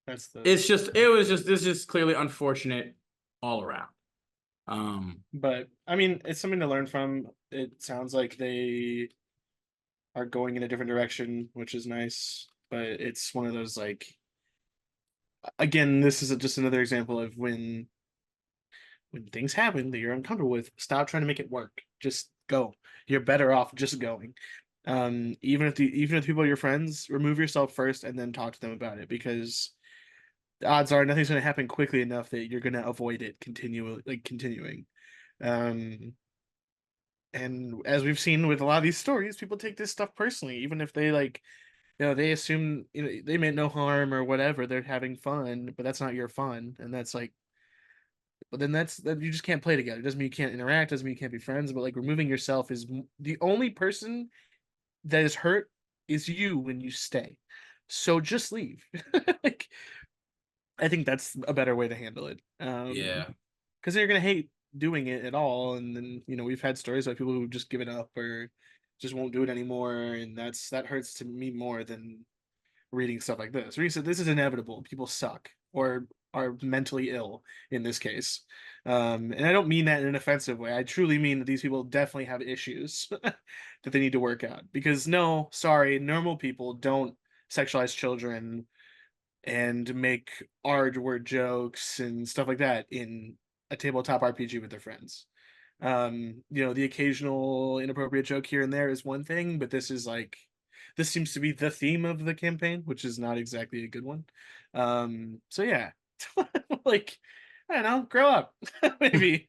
That's the This is clearly unfortunate all around. But I mean, it's something to learn from. It sounds like they are going in a different direction, which is nice. But it's one of those like, again, this is just another example of when things happen that you're uncomfortable with, stop trying to make it work. Just go. You're better off just going. Even if the people are your friends, remove yourself first and then talk to them about it because the odds are nothing's going to happen quickly enough that you're going to avoid it continuing. Um, and as we've seen with a lot of these stories, people take this stuff personally, even if they like, they assume they meant no harm or whatever. They're having fun, but that's not your fun, and that's like, but then that you just can't play together. It doesn't mean you can't interact. Doesn't mean you can't be friends. But like removing yourself is the only person that is hurt is you when you stay. So just leave. Like I think that's a better way to handle it. Yeah. Because you're gonna hate doing it at all, and then we've had stories about people who just give it up or just won't do it anymore, and that hurts to me more than reading stuff like this. Reading, this is inevitable. People suck or are mentally ill in this case. And I don't mean that in an offensive way. I truly mean that these people definitely have issues that they need to work out. Because no, sorry, normal people don't sexualize children and make R-word jokes and stuff like that in a tabletop RPG with their friends. The occasional inappropriate joke here and there is one thing, but this seems to be the theme of the campaign, which is not exactly a good one. So yeah, like, I don't know, grow up, maybe.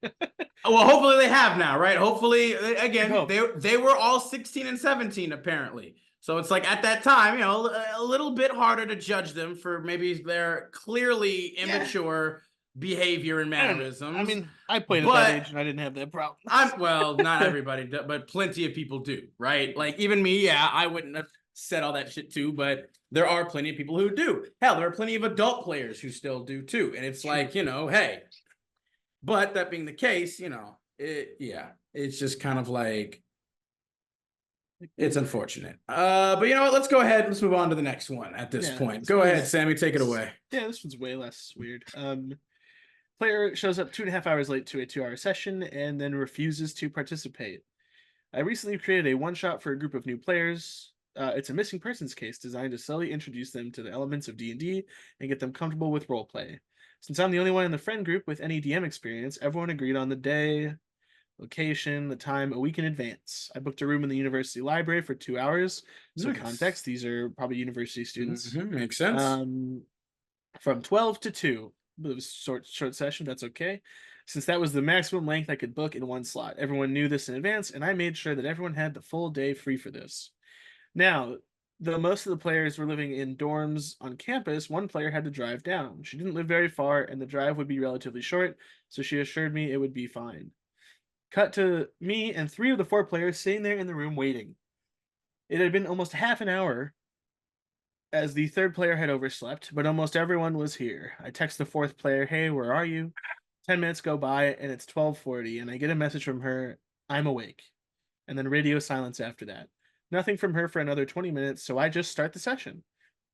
Well, hopefully they have now, right? Hopefully, again, Hope. they were all 16 and 17 apparently. So it's like at that time, a little bit harder to judge them for maybe their clearly immature behavior and mannerisms. I mean, I played at that age and I didn't have that problem. Well, not everybody, but plenty of people do, right? Like even me, yeah, I wouldn't have said all that shit too, but there are plenty of people who do. Hell, there are plenty of adult players who still do too. And it's like, hey, but that being the case, it's just kind of like, it's unfortunate. But you know what? Let's go ahead. Let's move on to the next one at this point. Go ahead, Sammy, take it away. Yeah, this one's way less weird. Player shows up 2.5 hours late to a 2-hour session and then refuses to participate. I recently created a one-shot for a group of new players. It's a missing persons case designed to slowly introduce them to the elements of D&D and get them comfortable with roleplay. Since I'm the only one in the friend group with any DM experience, everyone agreed on the day, location, the time a week in advance. I booked a room in the university library for 2 hours. So context, these are probably university students. Makes sense. From 12 to 2. It was short session, that's okay. Since that was the maximum length I could book in one slot. Everyone knew this in advance, and I made sure that everyone had the full day free for this. Now, though most of the players were living in dorms on campus, one player had to drive down. She didn't live very far, and the drive would be relatively short, so she assured me it would be fine. Cut to me and 3 of the 4 players sitting there in the room waiting. It had been almost half an hour as the 3rd player had overslept, but almost everyone was here. I text the 4th player, "Hey, where are you?" 10 minutes go by, and it's 12:40, and I get a message from her, "I'm awake." And then radio silence after that. Nothing from her for another 20 minutes, so I just start the session.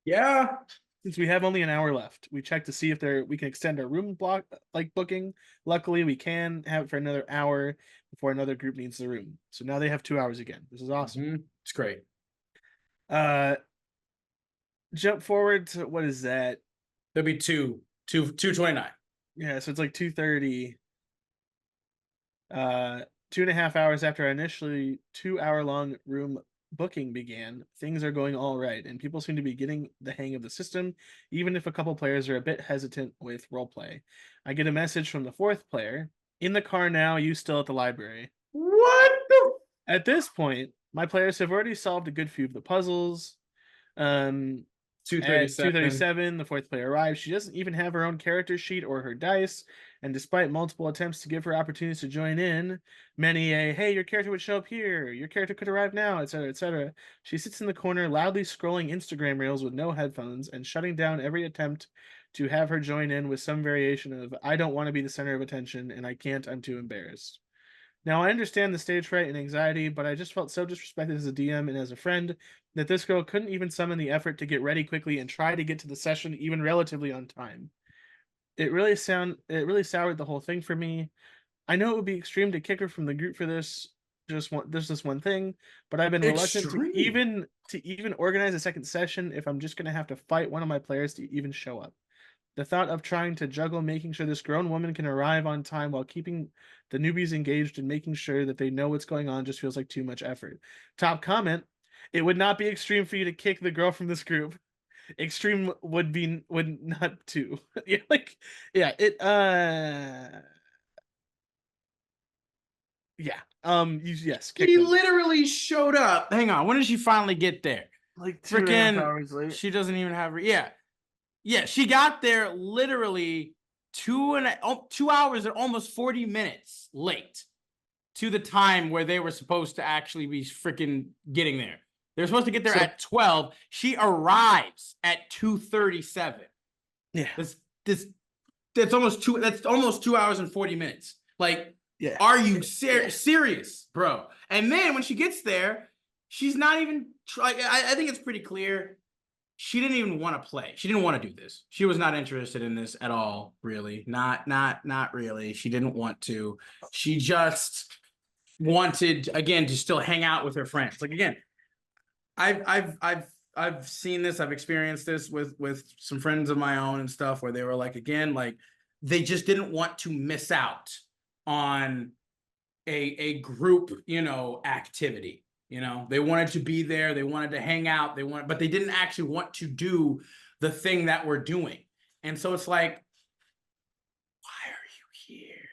Yeah. Since we have only an hour left, we check to see if we can extend our room block booking. Luckily, we can have it for another hour before another group needs the room. So now they have 2 hours again. This is awesome. It's great. Jump forward to, what is that? There'll be 2:29. Yeah, so it's like 2:30. 2.5 hours after our initially 2-hour-long room booking began, things are going all right, and people seem to be getting the hang of the system, even if a couple players are a bit hesitant with roleplay. I get a message from the 4th player, "In the car now, you still at the library." What the? At this point, my players have already solved a good few of the puzzles. 2:37, the 4th player arrives. She doesn't even have her own character sheet or her dice, and despite multiple attempts to give her opportunities to join in, many hey, your character would show up here, your character could arrive now, etc., etc., she sits in the corner loudly scrolling Instagram reels with no headphones and shutting down every attempt to have her join in with some variation of, "I don't want to be the center of attention, and I can't, I'm too embarrassed." Now, I understand the stage fright and anxiety, but I just felt so disrespected as a DM and as a friend that this girl couldn't even summon the effort to get ready quickly and try to get to the session even relatively on time. It really soured the whole thing for me. I know it would be extreme to kick her from the group for this one thing, but I've been reluctant to even organize a second session if I'm just going to have to fight one of my players to even show up. The thought of trying to juggle making sure this grown woman can arrive on time while keeping the newbies engaged and making sure that they know what's going on just feels like too much effort. Top comment: it would not be extreme for you to kick the girl from this group. Extreme would not too. Yeah, yes. He literally showed up. Hang on, when did she finally get there? Like 2.5 hours late. She doesn't even have her. Yeah, she got there literally 2 hours and almost 40 minutes late to the time where they were supposed to actually be freaking getting there. They're supposed to get there at 12. She arrives at 2:37. Yeah. That's almost 2 hours and 40 minutes. Like, yeah. Are you serious, bro? And then when she gets there, she's not even I think it's pretty clear she didn't even want to play. She didn't want to do this. She was not interested in this at all, really. Not really. She didn't want to. She just wanted, again, to still hang out with her friends. Like, again, I've seen this, I've experienced this with some friends of my own and stuff, where they were like, again, like, they just didn't want to miss out on a group, you know, activity. You know, they wanted to be there, they wanted to hang out, but they didn't actually want to do the thing that we're doing. And so it's like, why are you here?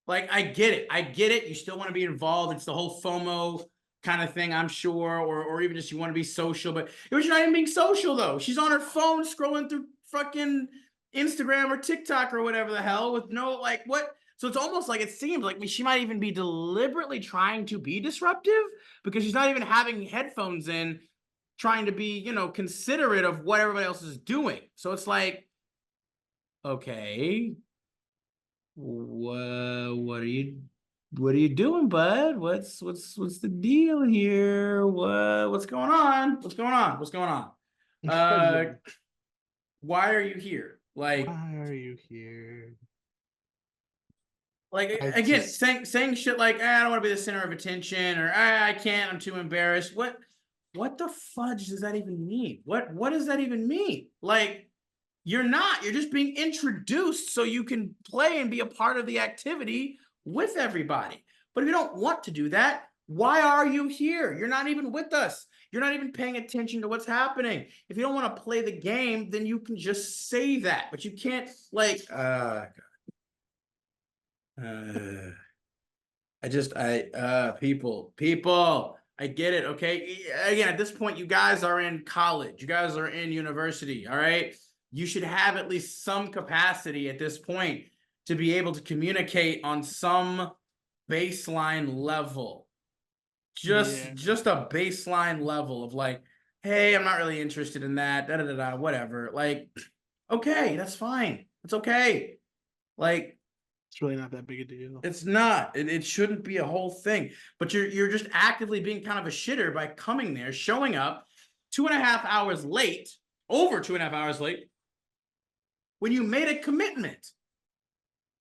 Like, I get it. You still want to be involved. It's the whole FOMO kind of thing, I'm sure, or even just you want to be social, but you're not even being social though. She's on her phone scrolling through fucking Instagram or TikTok or whatever the hell with no, like, what? So it's almost like, it seems like she might even be deliberately trying to be disruptive, because she's not even having headphones in, trying to be, you know, considerate of what everybody else is doing. So it's like, okay, what are you doing, bud? What's the deal here? What's going on? What's going on? Why are you here? Like, why are you here? Like, again, saying shit like, I don't want to be the center of attention, or I can't, I'm too embarrassed. What the fudge does that even mean? What does that even mean? Like, you're just being introduced so you can play and be a part of the activity with everybody. But if you don't want to do that, why are you here? You're not even with us. You're not even paying attention to what's happening. If you don't want to play the game, then you can just say that. But you can't, like, people, I get it. Okay. Again, at this point, you guys are in college, you guys are in university. All right. You should have at least some capacity at this point to be able to communicate on some baseline level. Just a baseline level of like, hey, I'm not really interested in that, whatever. Like, okay, that's fine. It's okay. Like, it's really not that big a deal. It's not. It shouldn't be a whole thing. But you're just actively being kind of a shitter by coming there, showing up 2.5 hours late, over 2.5 hours late, when you made a commitment.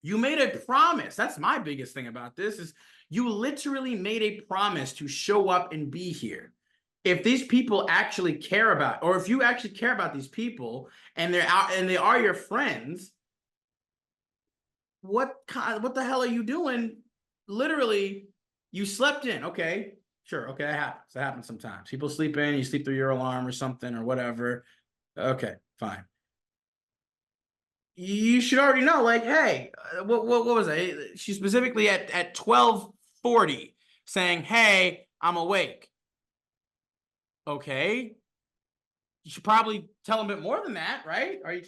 You made a promise. That's my biggest thing about this, is you literally made a promise to show up and be here. If these people actually care about, or if you actually care about these people and they're out and they are your friends, what the hell are you doing? Literally, you slept in. Okay, sure. Okay, that happens sometimes. People sleep in, you sleep through your alarm or something or whatever. Okay, fine. You should already know, like, hey, what was that? She specifically at 12:40 saying, hey, I'm awake. Okay. You should probably tell them a bit more than that, right? Are you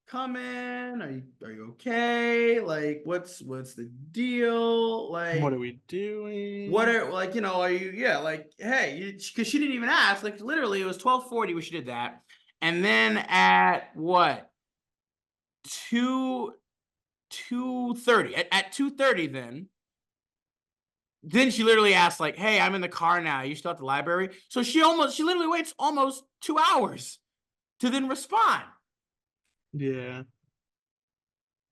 coming? Are you okay? Like, what's the deal? Like, what are we doing? What are, like, you know, are you, yeah, like, hey, because she didn't even ask. Like, literally, it was 12:40 when she did that. And then at what? 2:30. At 2:30 then she literally asked, like, hey, I'm in the car now. Are you still at the library? So she literally waits almost 2 hours to then respond. Yeah.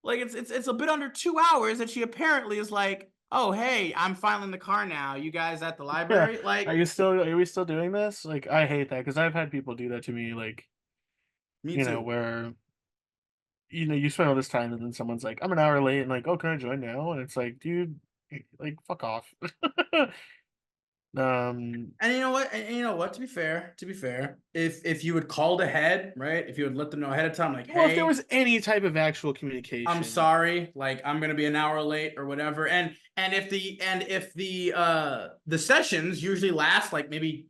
Like, it's a bit under 2 hours that she apparently is like, oh, hey, I'm finally in the car now. You guys at the library? Yeah. Like, are we still doing this? Like, I hate that, because I've had people do that to me, like, me you too. know, where, you know, you spend all this time and then someone's like, I'm an hour late, and like, oh, can I join now? And it's like, dude, like, fuck off. And you know what? To be fair, if you had called ahead, right? If you had let them know ahead of time, like, well, hey, if there was any type of actual communication, I'm sorry, like, I'm gonna be an hour late or whatever. And if the sessions usually last like maybe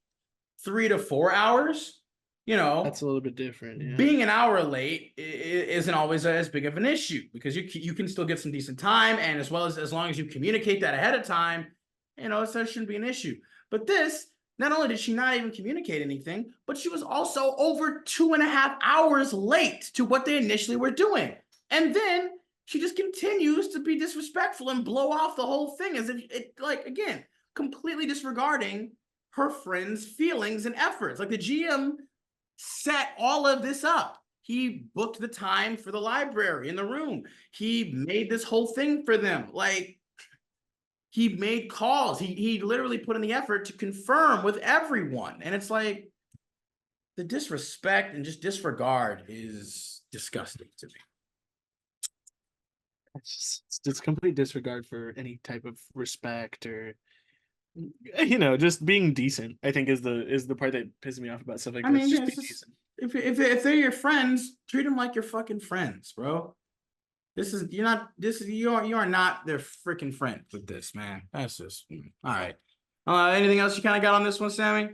3 to 4 hours, you know, that's a little bit different. Yeah. being an hour late isn't always as big of an issue, because you can still get some decent time, and as long as you communicate that ahead of time, you know, that shouldn't be an issue. But this, not only did she not even communicate anything, but she was also over 2.5 hours late to what they initially were doing. And then she just continues to be disrespectful and blow off the whole thing as if it, like, again, completely disregarding her friend's feelings and efforts. Like, the GM set all of this up. He booked the time for the library in the room. He made this whole thing for them. Like, he made calls. He literally put in the effort to confirm with everyone. And it's like, the disrespect and just disregard is disgusting to me. It's complete disregard for any type of respect or, you know, just being decent. I think is the part that pisses me off about stuff like I this. mean, Just yeah, be it's just, decent. if they're your friends, treat them like your fucking friends, bro. You are not their freaking friend with this, man. That's just all right. Anything else you kind of got on this one, Sammy?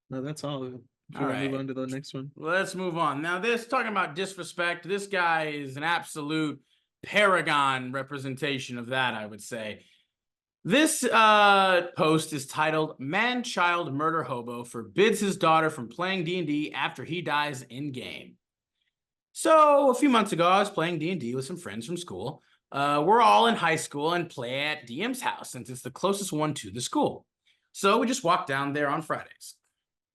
No, that's all. If All we move right. on to the next one. Let's move on. Now, talking about disrespect, this guy is an absolute paragon representation of that, I would say. This post is titled, Man-Child Murder-Hobo Forbids His Daughter from Playing D&D After He Dies in-Game. So, a few months ago, I was playing D&D with some friends from school. We're all in high school and play at DM's house, since it's the closest one to the school. So, we just walked down there on Fridays.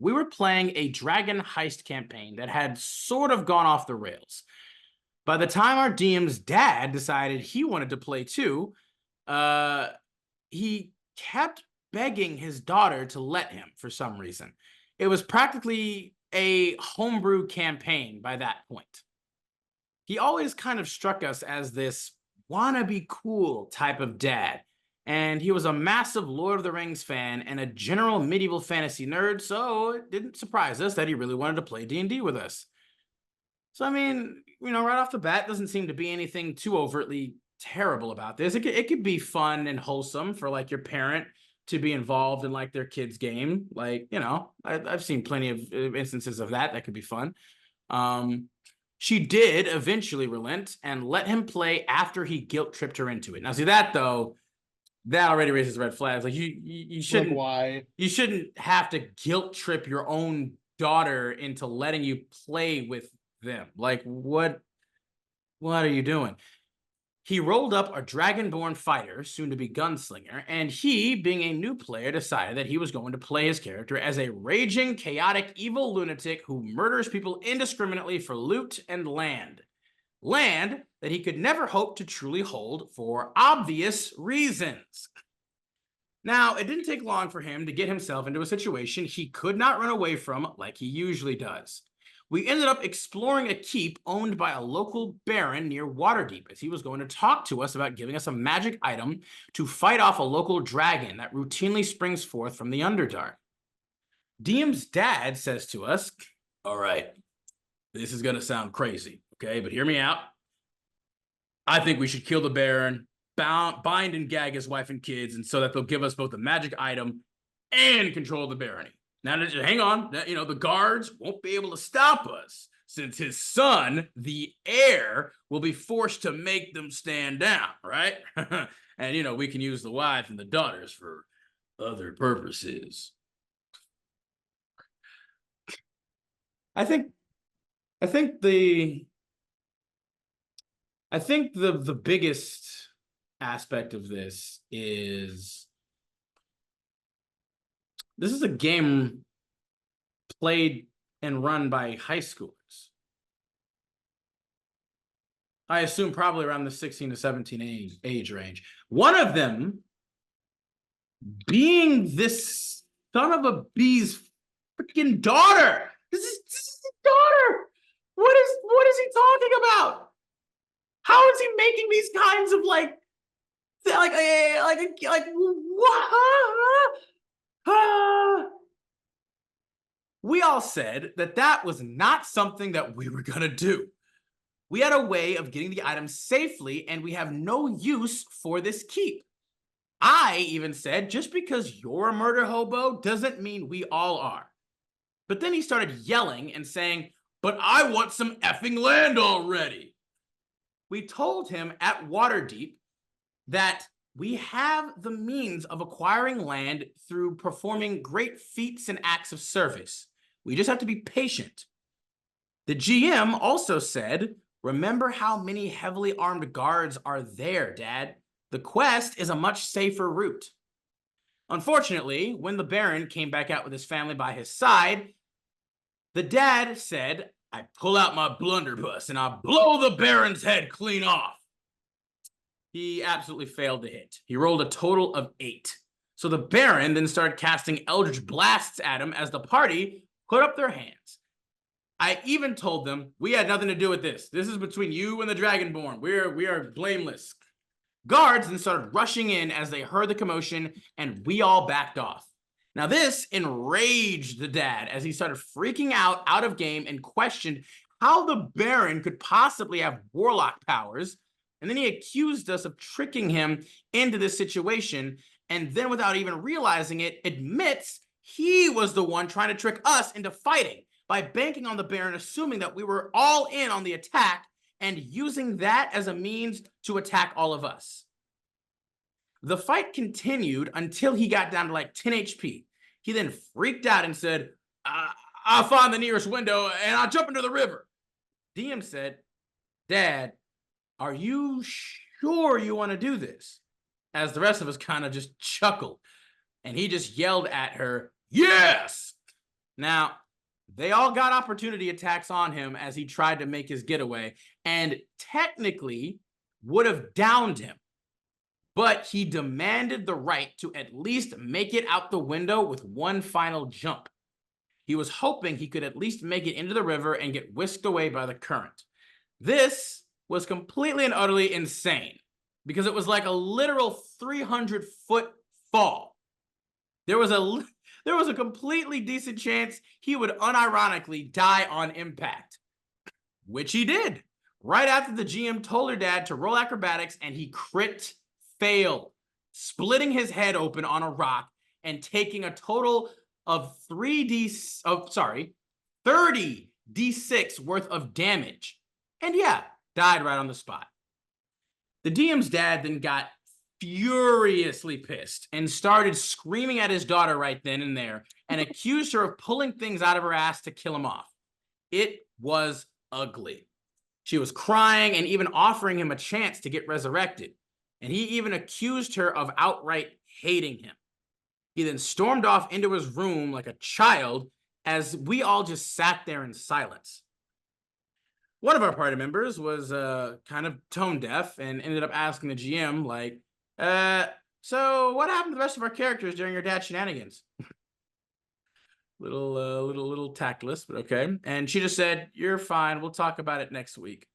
We were playing a dragon heist campaign that had sort of gone off the rails. By the time our DM's dad decided he wanted to play too, he kept begging his daughter to let him for some reason. It was practically a homebrew campaign by that point. He always kind of struck us as this wannabe cool type of dad. And he was a massive Lord of the Rings fan and a general medieval fantasy nerd, so it didn't surprise us that he really wanted to play D&D with us. So, I mean, you know, right off the bat, doesn't seem to be anything too overtly terrible about this. It could be fun and wholesome for, like, your parent to be involved in, like, their kid's game. Like, you know, I've seen plenty of instances of that could be fun. She did eventually relent and let him play after he guilt-tripped her into it. Now, see that, though, that already raises red flags. Like, you shouldn't, Like, why? You shouldn't have to guilt trip your own daughter into letting you play with them. Like, what are you doing? He rolled up a dragonborn fighter, soon to be gunslinger, and he, being a new player, decided that he was going to play his character as a raging, chaotic, evil lunatic who murders people indiscriminately for loot and land. Land that he could never hope to truly hold for obvious reasons. Now, it didn't take long for him to get himself into a situation he could not run away from like he usually does. We ended up exploring a keep owned by a local baron near Waterdeep, as he was going to talk to us about giving us a magic item to fight off a local dragon that routinely springs forth from the Underdark. DM's dad says to us, all right, this is going to sound crazy, okay, but hear me out. I think we should kill the baron, bind and gag his wife and kids, and so that they'll give us both the magic item and control the barony. Now, just hang on. You know, the guards won't be able to stop us, since his son, the heir, will be forced to make them stand down, right? And, you know, we can use the wife and the daughters for other purposes. I think the biggest aspect of this is a game played and run by high schoolers. I assume probably around the 16 to 17 age range. One of them being this son of a bee's freaking daughter. This is his daughter. What is he talking about? How is he making these kinds of like what? We all said that was not something that we were gonna do. We had a way of getting the item safely, and we have no use for this keep. I even said, just because you're a murder hobo doesn't mean we all are. But then he started yelling and saying, but I want some effing land already. We told him at Waterdeep that we have the means of acquiring land through performing great feats and acts of service. We just have to be patient. The GM also said, remember how many heavily armed guards are there, Dad? The quest is a much safer route. Unfortunately, when the Baron came back out with his family by his side, The dad said, I pull out my blunderbuss and I blow the Baron's head clean off. He absolutely failed to hit. He rolled a total of 8. So the Baron then started casting eldritch blasts at him as the party put up their hands. I even told them, we had nothing to do with this. This is between you and the Dragonborn. We are blameless. Guards then started rushing in as they heard the commotion, and we all backed off. Now this enraged the dad as he started freaking out of game and questioned how the Baron could possibly have warlock powers. And then he accused us of tricking him into this situation, and then without even realizing it, admits he was the one trying to trick us into fighting by banking on the Baron, assuming that we were all in on the attack and using that as a means to attack all of us. The fight continued until he got down to like 10 HP. He then freaked out and said, I'll find the nearest window and I'll jump into the river. DM said, Dad, are you sure you want to do this? As the rest of us kind of just chuckled. And he just yelled at her, yes! Now, they all got opportunity attacks on him as he tried to make his getaway, and technically would have downed him. But he demanded the right to at least make it out the window with one final jump. He was hoping he could at least make it into the river and get whisked away by the current. This was completely and utterly insane because it was like a literal 300-foot fall. There was a completely decent chance he would unironically die on impact, which he did. Right after the GM told her dad to roll acrobatics, and he crit failed, splitting his head open on a rock and taking a total of 30d6 worth of damage. And yeah, died right on the spot. The DM's dad then got furiously pissed and started screaming at his daughter right then and there and accused her of pulling things out of her ass to kill him off. It was ugly. She was crying and even offering him a chance to get resurrected. And he even accused her of outright hating him. He then stormed off into his room like a child as we all just sat there in silence. One of our party members was kind of tone deaf and ended up asking the GM, like, so what happened to the rest of our characters during your dad's shenanigans? Little tactless, but okay. And she just said, you're fine. We'll talk about it next week.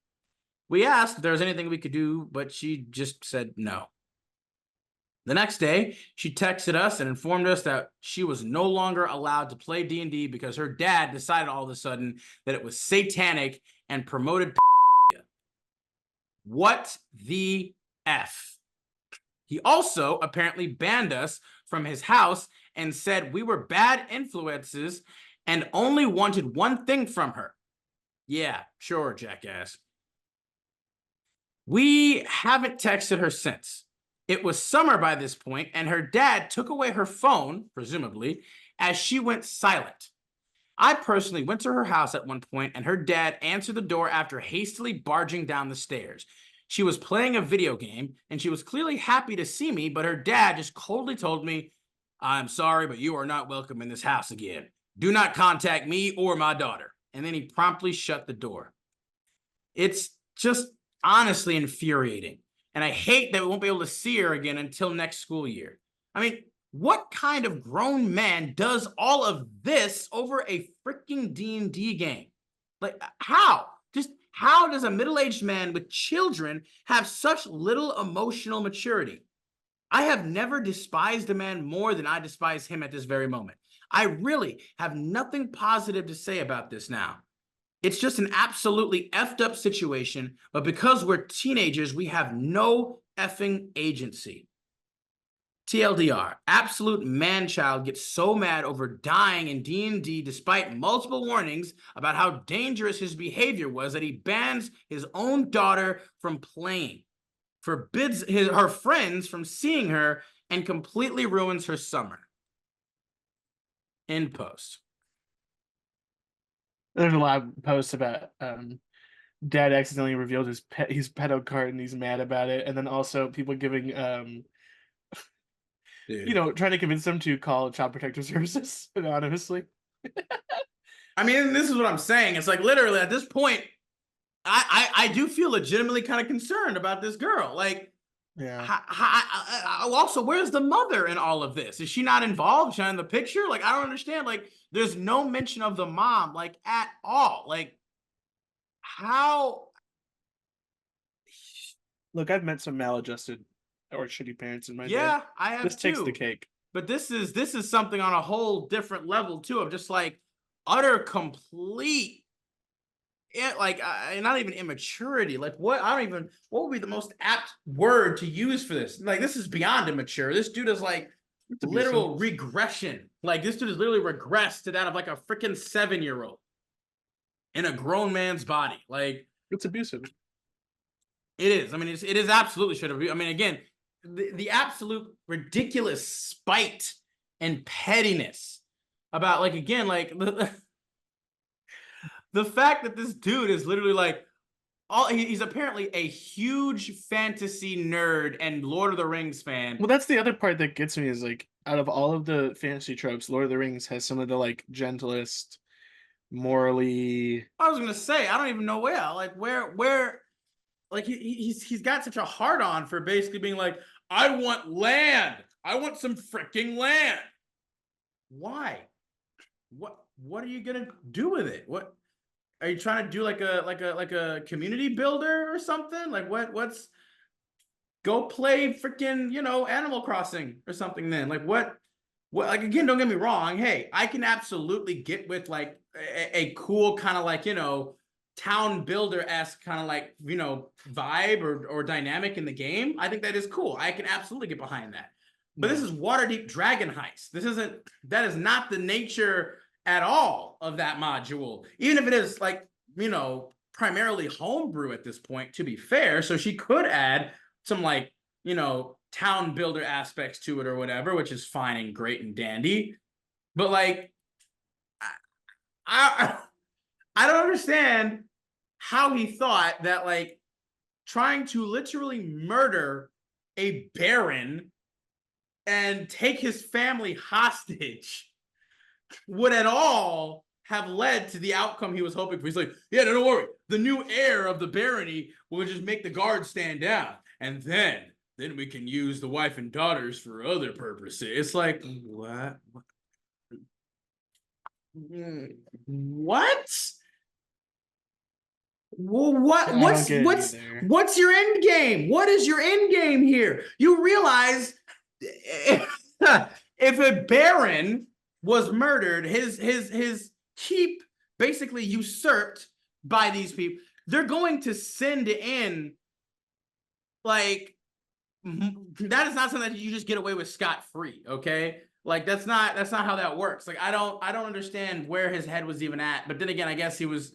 We asked if there was anything we could do, but she just said no. The next day, she texted us and informed us that she was no longer allowed to play D&D because her dad decided all of a sudden that it was satanic and promoted. What the F? He also apparently banned us from his house and said we were bad influences and only wanted one thing from her. Yeah, sure, jackass. We haven't texted her since. It was summer by this point, and her dad took away her phone, presumably, as she went silent. I personally went to her house at one point, and her dad answered the door after hastily barging down the stairs. She was playing a video game, and she was clearly happy to see me, but her dad just coldly told me, I'm sorry, but you are not welcome in this house again. Do not contact me or my daughter. And then he promptly shut the door. It's just honestly infuriating. And I hate that we won't be able to see her again until next school year. I mean, what kind of grown man does all of this over a freaking D&D game? Like, how? Just how does a middle-aged man with children have such little emotional maturity? I have never despised a man more than I despise him at this very moment. I really have nothing positive to say about this now. It's just an absolutely effed up situation, but because we're teenagers, we have no effing agency. TLDR, absolute man-child gets so mad over dying in D&D despite multiple warnings about how dangerous his behavior was that he bans his own daughter from playing, forbids her friends from seeing her, and completely ruins her summer. End post. There's a lot of posts about dad accidentally revealed his pedo card and he's mad about it, and then also people giving trying to convince them to call Child Protective Services anonymously. I mean, this is what I'm saying. It's like literally at this point, I do feel legitimately kind of concerned about this girl. Like, Yeah. Also, where's the mother in all of this? Is she not involved? Is she not in the picture? Like, I don't understand. Like, there's no mention of the mom, like, at all. Like, how? Look, I've met some maladjusted or shitty parents in my day. Yeah, I have This too. takes the cake. But this is something on a whole different level too, of just like utter complete, like not even immaturity. Like what would be the most apt word to use for this? Like this is beyond immature. This dude is like literal regression. Like this dude is literally regressed to that of like a freaking 7-year-old in a grown man's body. Like it's abusive. It is. I mean, it is absolutely should have. I mean, again, the absolute ridiculous spite and pettiness about, like, again, like the fact that this dude is literally like he's apparently a huge fantasy nerd and Lord of the Rings fan. Well, that's the other part that gets me is like out of all of the fantasy tropes, Lord of the Rings has some of the like gentlest, morally. I was gonna say, I don't even know where. Like he's got such a hard on for basically being like, I want land. I want some freaking land. Why? What are you gonna do with it? What are you trying to do? Like a community builder or something? Like what's go play freaking, Animal Crossing or something then? Like what like, again, don't get me wrong. Hey, I can absolutely get with like a cool kind of like, town builder-esque kind of like, vibe or dynamic in the game. I think that is cool. I can absolutely get behind that. But this is Waterdeep Dragon Heist. That is not the nature at all of that module. Even if it is like, primarily homebrew at this point, to be fair. So she could add some like, town builder aspects to it or whatever, which is fine and great and dandy. But like, I don't understand how he thought that like trying to literally murder a baron and take his family hostage would at all have led to the outcome he was hoping for. He's like, yeah, no, don't worry. The new heir of the barony will just make the guards stand down. And then we can use the wife and daughters for other purposes. It's like, what? What? Well, what's your end game? What is your end game here? You realize if a baron was murdered, his keep basically usurped by these people, they're going to send in like that is not something that you just get away with scot-free, okay? Like that's not how that works. Like I don't understand where his head was even at. But then again, I guess he was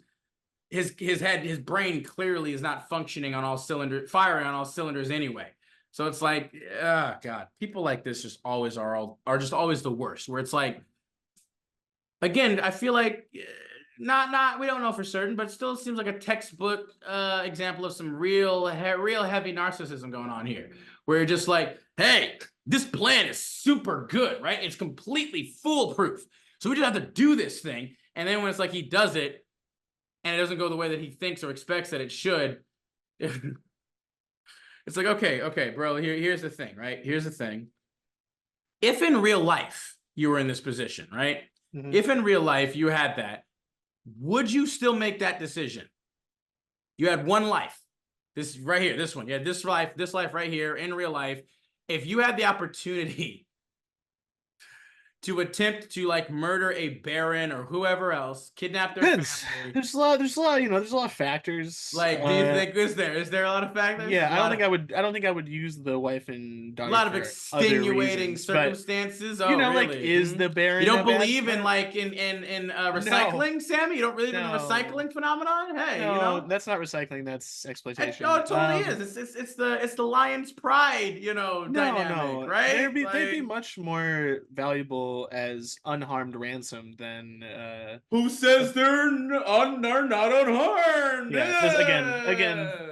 his brain clearly is not functioning on all cylinders, firing on all cylinders anyway. So it's like, oh God, people like this just always are just always the worst. Where it's like, again, I feel like we don't know for certain, but it still seems like a textbook example of some real heavy narcissism going on here, where you're just like, hey, this plan is super good, right? It's completely foolproof. So we just have to do this thing. And then when it's like he does it and it doesn't go the way that he thinks or expects that it should, it's like, okay, bro, here's the thing, right? Here's the thing. If in real life you were in this position, right? Mm-hmm. If in real life you had that, would you still make that decision? You had one life. This right here, this one. You had this life right here in real life. If you had the opportunity to attempt to like murder a baron or whoever else, kidnap their family. There's a lot, there's a lot of factors. Like, do you think is there a lot of factors? Yeah, I don't think I would use the wife and daughter. A lot of extenuating circumstances. But, really? Like, is the baron? You don't believe in like in recycling, no. Sammy? You don't believe in the recycling phenomenon? Hey, no, that's not recycling. That's exploitation. No, it totally is. It's the lion's pride, dynamic, right? They'd be much more valuable people as unharmed ransom, then who says they're not unharmed? yeah, this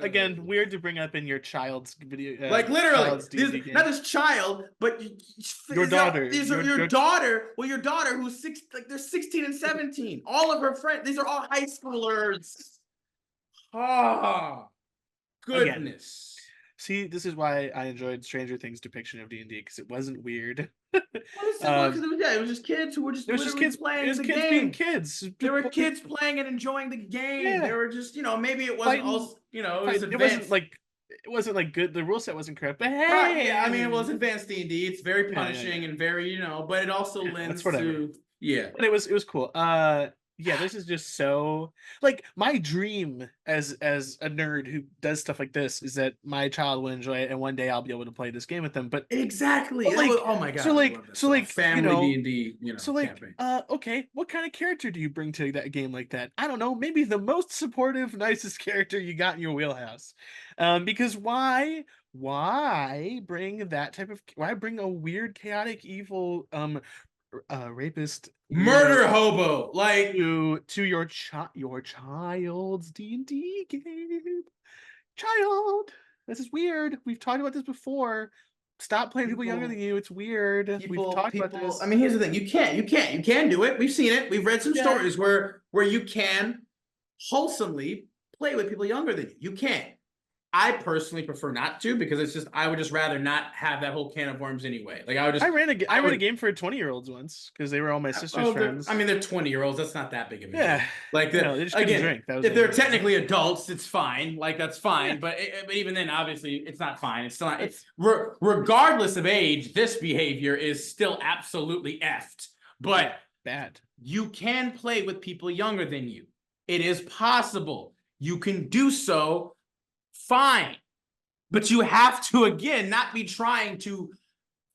again, weird to bring up in your child's video, Like literally, child's D&D game. not this child, but Your daughter. These are your daughter. Well, your daughter who's they're 16 and 17. All of her friends. These are all high schoolers. Ah, goodness. Again. See, this is why I enjoyed Stranger Things' depiction of D&D, because it wasn't weird. It was just kids who were just kids playing the game. Being kids. There were kids playing and enjoying the game. Yeah. They were just, maybe it wasn't also, it wasn't like good. The rule set wasn't correct, but hey, yeah, I mean, it was advanced D&D. It's very punishing and very, but it also lends to But it was cool. Yeah, this is just so like my dream as a nerd who does stuff like this is that my child will enjoy it and one day I'll be able to play this game with them. But exactly, but like, oh my god, so like family D&D, so like campaign. Okay, what kind of character do you bring to that game like that? I don't know, maybe the most supportive, nicest character you got in your wheelhouse. Because why bring that type of why bring a weird, chaotic, evil rapist MurderHobo like to your child's D&D game? Child, this is weird. We've talked about this before. Stop playing people younger than you. It's weird. We've talked about this. I mean, here's the thing: you can do it. We've seen it. We've read some stories where you can wholesomely play with people younger than you. You can. I personally prefer not to, because it's just I would just rather not have that whole can of worms anyway. Like I ran a game for 20-year-olds once because they were all my sister's friends. I mean, they're 20-year-olds. That's not that big of a deal. Yeah, like they just couldn't drink. If they're technically adults, it's fine. Like that's fine. Yeah. But even then, obviously, it's not fine. It's still not. It's regardless of age, this behavior is still absolutely effed. But bad. You can play with people younger than you. It is possible. You can do so. Fine, but you have to, again, not be trying to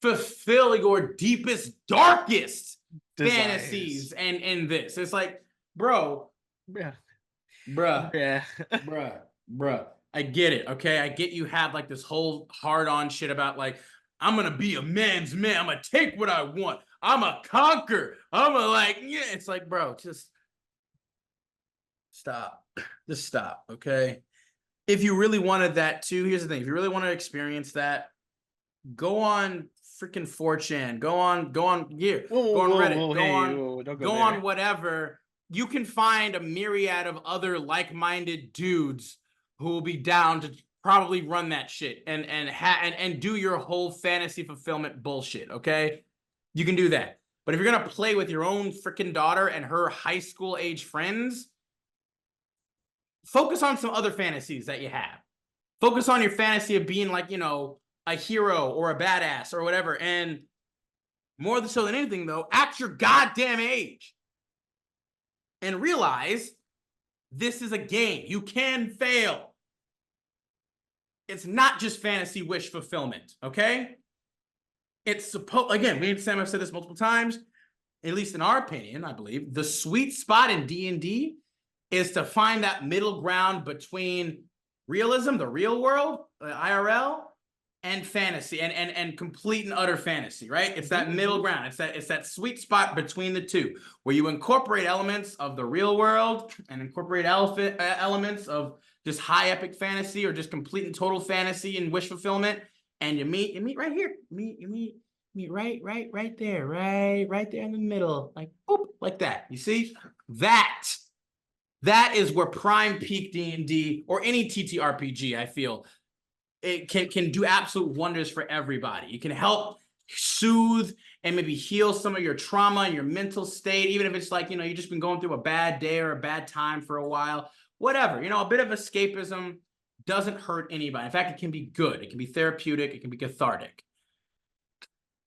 fulfill your deepest, darkest fantasies and in this. It's like, bruh. I get it, okay? I get you have like this whole hard-on shit about like, I'm gonna be a man's man. I'm gonna take what I want. I'm gonna conquer. I'm gonna like, yeah. It's like, bro, just stop. Just stop, okay? If you really wanted that too, here's the thing. If you really want to experience that, go on freaking 4chan. Go on Reddit. Go on whatever. You can find a myriad of other like-minded dudes who will be down to probably run that shit and do your whole fantasy fulfillment bullshit, okay? You can do that. But if you're going to play with your own freaking daughter and her high school age friends, focus on some other fantasies that you have. Focus on your fantasy of being like, a hero or a badass or whatever. And more so than anything, though, act your goddamn age. And realize this is a game. You can fail. It's not just fantasy wish fulfillment, okay? It's again, me and Sam have said this multiple times, at least in our opinion, I believe, the sweet spot in D&D is to find that middle ground between realism, the real world, IRL, and fantasy, and complete and utter fantasy, right? It's that middle ground. It's that sweet spot between the two, where you incorporate elements of the real world and incorporate elements of just high epic fantasy or just complete and total fantasy and wish fulfillment, and you meet right here. You meet right there, right there in the middle, like boop, like that. You see that is where prime peak D&D or any TTRPG, I feel, it can do absolute wonders for everybody. You can help soothe and maybe heal some of your trauma and your mental state, even if it's like, you've just been going through a bad day or a bad time for a while, whatever. A bit of escapism doesn't hurt anybody. In fact, it can be good. It can be therapeutic. It can be cathartic.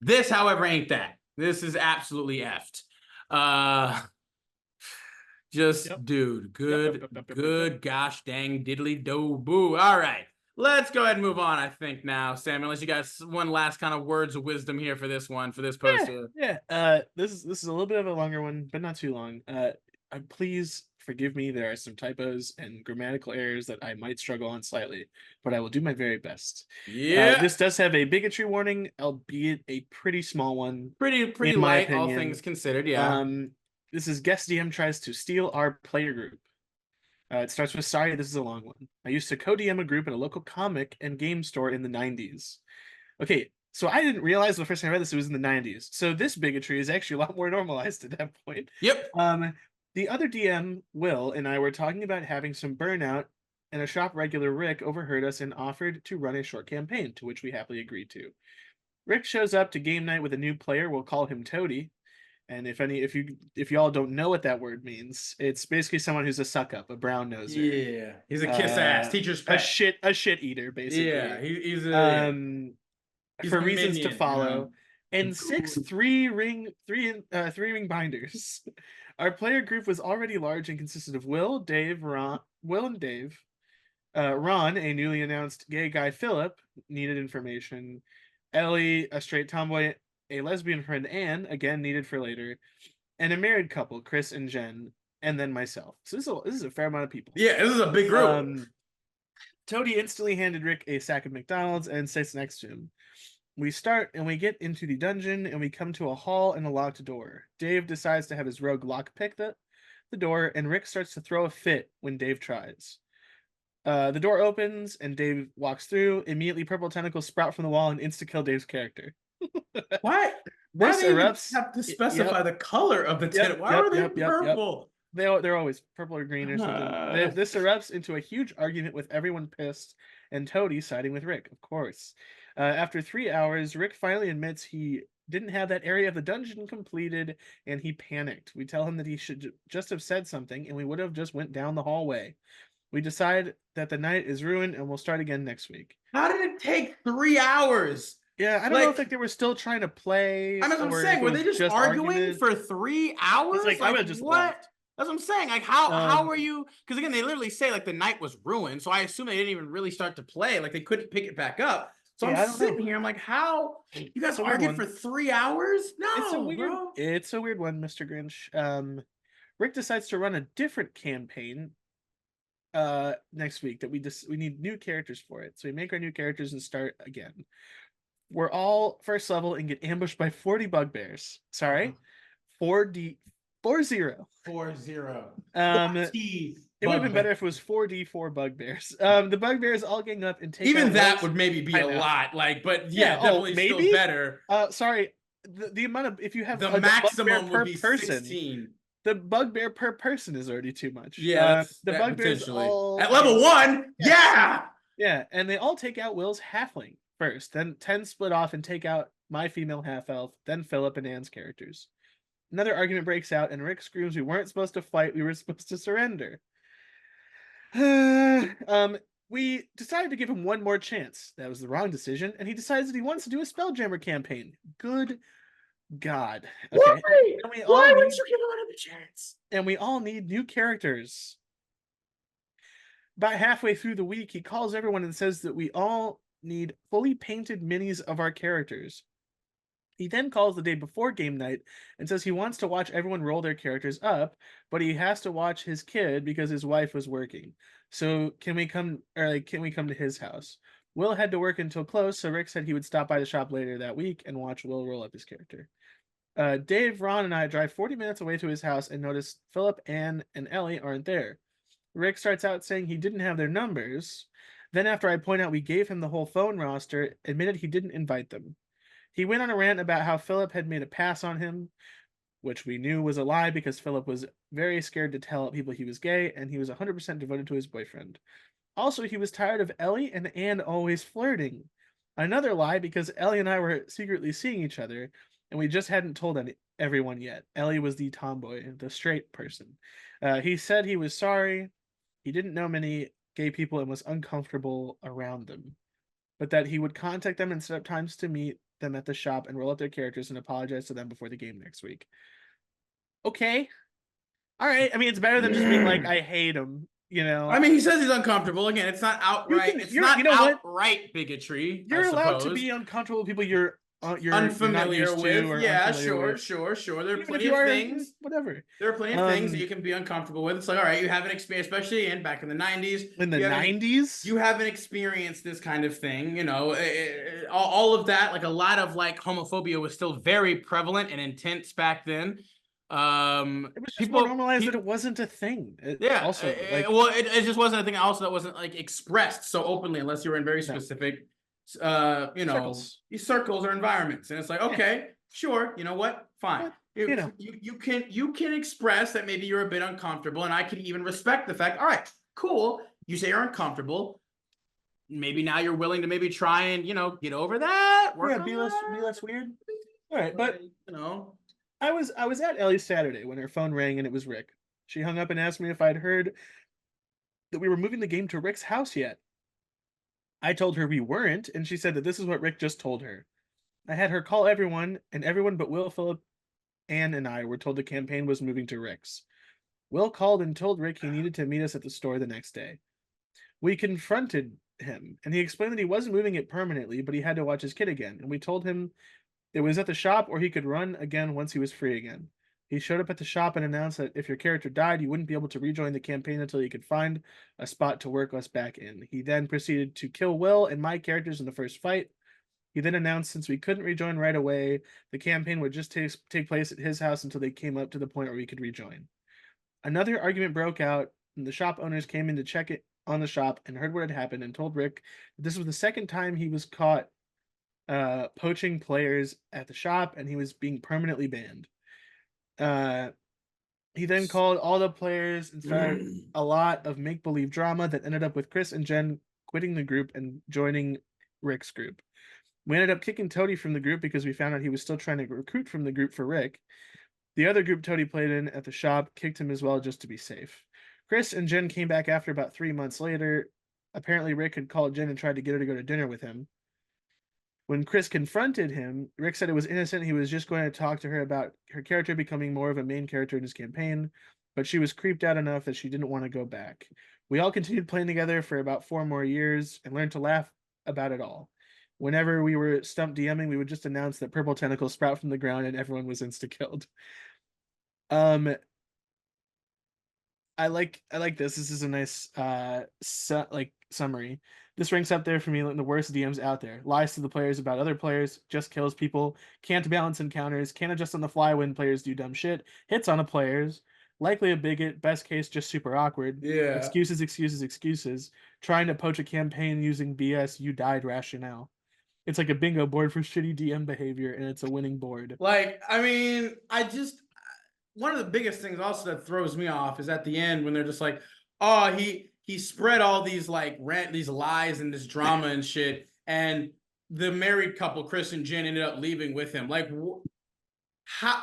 This, however, ain't that. This is absolutely effed. Dude, good gosh dang diddly do boo. All right, let's go ahead and move on, I think, now, Sam, unless you got one last kind of words of wisdom here for this post. This is a little bit of a longer one, but not too long. Please forgive me. There are some typos and grammatical errors that I might struggle on slightly, but I will do my very best. Yeah. This does have a bigotry warning, albeit a pretty small one. Pretty in my light, all opinion. things considered, yeah. This is guest DM tries to steal our player group. It starts with, sorry, this is a long one. I used to co-DM a group at a local comic and game store in the 90s. Okay, so I didn't realize the first time I read this, it was in the 90s. So this bigotry is actually a lot more normalized at that point. Yep. The other DM, Will, and I were talking about having some burnout, and a shop regular, Rick, overheard us and offered to run a short campaign, to which we happily agreed to. Rick shows up to game night with a new player. We'll call him Toady. And if y'all don't know what that word means, it's basically someone who's a suck up, a brown noser. Yeah, he's a kiss ass teacher's pet. A shit eater, basically. Yeah, he's for reasons to follow. You know? And 6 3-ring binders. Our player group was already large and consisted of Will and Dave, Ron, a newly announced gay guy, Philip, needed information, Ellie, a straight tomboy, a lesbian friend, Anne, again needed for later, and a married couple, Chris and Jen, and then myself. So this is a fair amount of people. Yeah, this is a big group. Toady instantly handed Rick a sack of McDonald's and sits next to him. We start and we get into the dungeon and we come to a hall and a locked door. Dave decides to have his rogue lockpick the door, and Rick starts to throw a fit when Dave tries. The door opens and Dave walks through. Immediately, purple tentacles sprout from the wall and insta-kill Dave's character. What? Why do you have to specify the color of the tentacle? Why are they purple? They're always purple or green or something. This erupts into a huge argument with everyone pissed and Toady siding with Rick, of course. After 3 hours, Rick finally admits he didn't have that area of the dungeon completed and he panicked. We tell him that he should just have said something and we would have just went down the hallway. We decide that the night is ruined and we'll start again next week. How did it take 3 hours? Yeah, I don't know if they were still trying to play. I mean, I'm saying, were they just arguing for 3 hours? It's like I would just left. That's what I'm saying. Like, how were you? Because again, they literally say like the night was ruined, so I assume they didn't even really start to play. Like they couldn't pick it back up. So I'm sitting here. I'm like, how you guys argued for 3 hours? No, it's a weird one, Mr. Grinch. Rick decides to run a different campaign next week that we need new characters for it. So we make our new characters and start again. We're all first level and get ambushed by 40 bugbears. Sorry, 40. It would have been better if it was 4D4 bugbears. The bugbears all gang up and take even that would maybe be a lot. Like, but yeah, definitely maybe still better. Sorry, the amount of if you have the maximum would be person, 16. The bugbear per person is already too much. Yeah, the bugbears all at level 1. Yeah, and they all take out Will's halfling first. Then 10 split off and take out my female half elf. Then Philip and Anne's characters. Another argument breaks out, and Rick screams, "We weren't supposed to fight. We were supposed to surrender." We decided to give him one more chance. That was the wrong decision, and he decides that he wants to do a Spelljammer campaign. Good God. Okay. Why would you give him another chance? And we all need new characters. About halfway through the week, he calls everyone and says that we all need fully painted minis of our characters. He then calls the day before game night and says he wants to watch everyone roll their characters up, but he has to watch his kid because his wife was working. So can we come to his house? Will had to work until close, so Rick said he would stop by the shop later that week and watch Will roll up his character. Dave, Ron, and I drive 40 minutes away to his house and notice Philip, Anne, and Ellie aren't there. Rick starts out saying he didn't have their numbers. Then after I point out we gave him the whole phone roster, admitted he didn't invite them. He went on a rant about how Philip had made a pass on him, which we knew was a lie because Philip was very scared to tell people he was gay, and he was 100% devoted to his boyfriend. Also, he was tired of Ellie and Anne always flirting. Another lie because Ellie and I were secretly seeing each other, and we just hadn't told everyone yet. Ellie was the tomboy, the straight person. He said he was sorry. He didn't know many gay people and was uncomfortable around them, but that he would contact them and set up times to meet them at the shop and roll up their characters and apologize to them before the game next week. Okay. All right. I mean, it's better than just being like, I hate him, you know? I mean, he says he's uncomfortable. Again, it's not outright. It's not outright bigotry. You're allowed to be uncomfortable with people you're you're not unfamiliar used with. to or Yeah, unfamiliar sure, with. sure. There are Even if plenty you of are, things. whatever. There are plenty of things that you can be uncomfortable with. It's like, all right, you haven't experienced, especially back in the 90s. In the 90s? You haven't experienced this kind of thing, you know, all of that. Like a lot of like homophobia was still very prevalent and intense back then. It was just more normalized that it wasn't a thing. Yeah. Also, like, well, it just wasn't a thing. Also, that wasn't like expressed so openly unless you were in very specific, you know, circles or environments. And it's like, okay, sure, you know what, fine. But, you know, you can express that maybe you're a bit uncomfortable, and I can even respect the fact. All right, cool. You say you're uncomfortable. Maybe now you're willing to maybe try and, you know, get over that. Be less weird. All right, but you know, I was at Ellie's Saturday when her phone rang and it was Rick. She hung up and asked me if I'd heard that we were moving the game to Rick's house yet. I told her we weren't, and she said that this is what Rick just told her. I had her call everyone, and everyone but Will, Philip, Anne, and I were told the campaign was moving to Rick's. Will called and told Rick he needed to meet us at the store the next day. We confronted him, and he explained that he wasn't moving it permanently, but he had to watch his kid again, and we told him it was at the shop or he could run again once he was free again. He showed up at the shop and announced that if your character died, you wouldn't be able to rejoin the campaign until you could find a spot to work us back in. He then proceeded to kill Will and my characters in the first fight. He then announced since we couldn't rejoin right away, the campaign would just take place at his house until they came up to the point where we could rejoin. Another argument broke out, and the shop owners came in to check it on the shop and heard what had happened and told Rick that this was the second time he was caught poaching players at the shop, and he was being permanently banned. He then called all the players and started a lot of make-believe drama that ended up with Chris and Jen quitting the group and joining Rick's group. We ended up kicking Toady from the group because we found out he was still trying to recruit from the group for Rick. The other group Toady played in at the shop kicked him as well just to be safe. Chris and Jen came back after about 3 months later. Apparently Rick had called Jen and tried to get her to go to dinner with him. When Chris confronted him, Rick said it was innocent. He was just going to talk to her about her character becoming more of a main character in his campaign, but she was creeped out enough that she didn't want to go back. We all continued playing together for about 4 more years and learned to laugh about it all. Whenever we were stumped DMing, we would just announce that purple tentacles sprout from the ground and everyone was insta-killed. I like this. This is a nice summary. This ranks up there for me like the worst DMs out there. Lies to the players about other players, just kills people, can't balance encounters, can't adjust on the fly when players do dumb shit, hits on the players, likely a bigot, best case just super awkward. Yeah. Excuses. Trying to poach a campaign using BS you died rationale. It's like a bingo board for shitty DM behavior, and it's a winning board. Like, I mean, one of the biggest things also that throws me off is at the end when they're just like, oh, he spread all these like these lies and this drama and shit, and the married couple, Chris and Jen, ended up leaving with him. Like, how?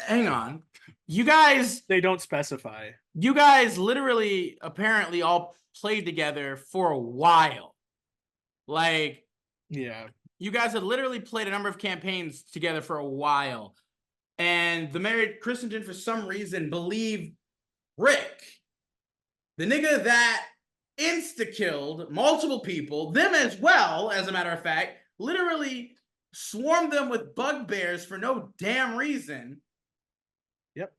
Hang on, you guys. They don't specify. You guys literally, apparently, all played together for a while. Like, yeah, you guys had literally played a number of campaigns together for a while. And the married Chris and Jen, for some reason, believe Rick, the nigga that insta-killed multiple people, them as well, as a matter of fact, literally swarmed them with bugbears for no damn reason. Yep.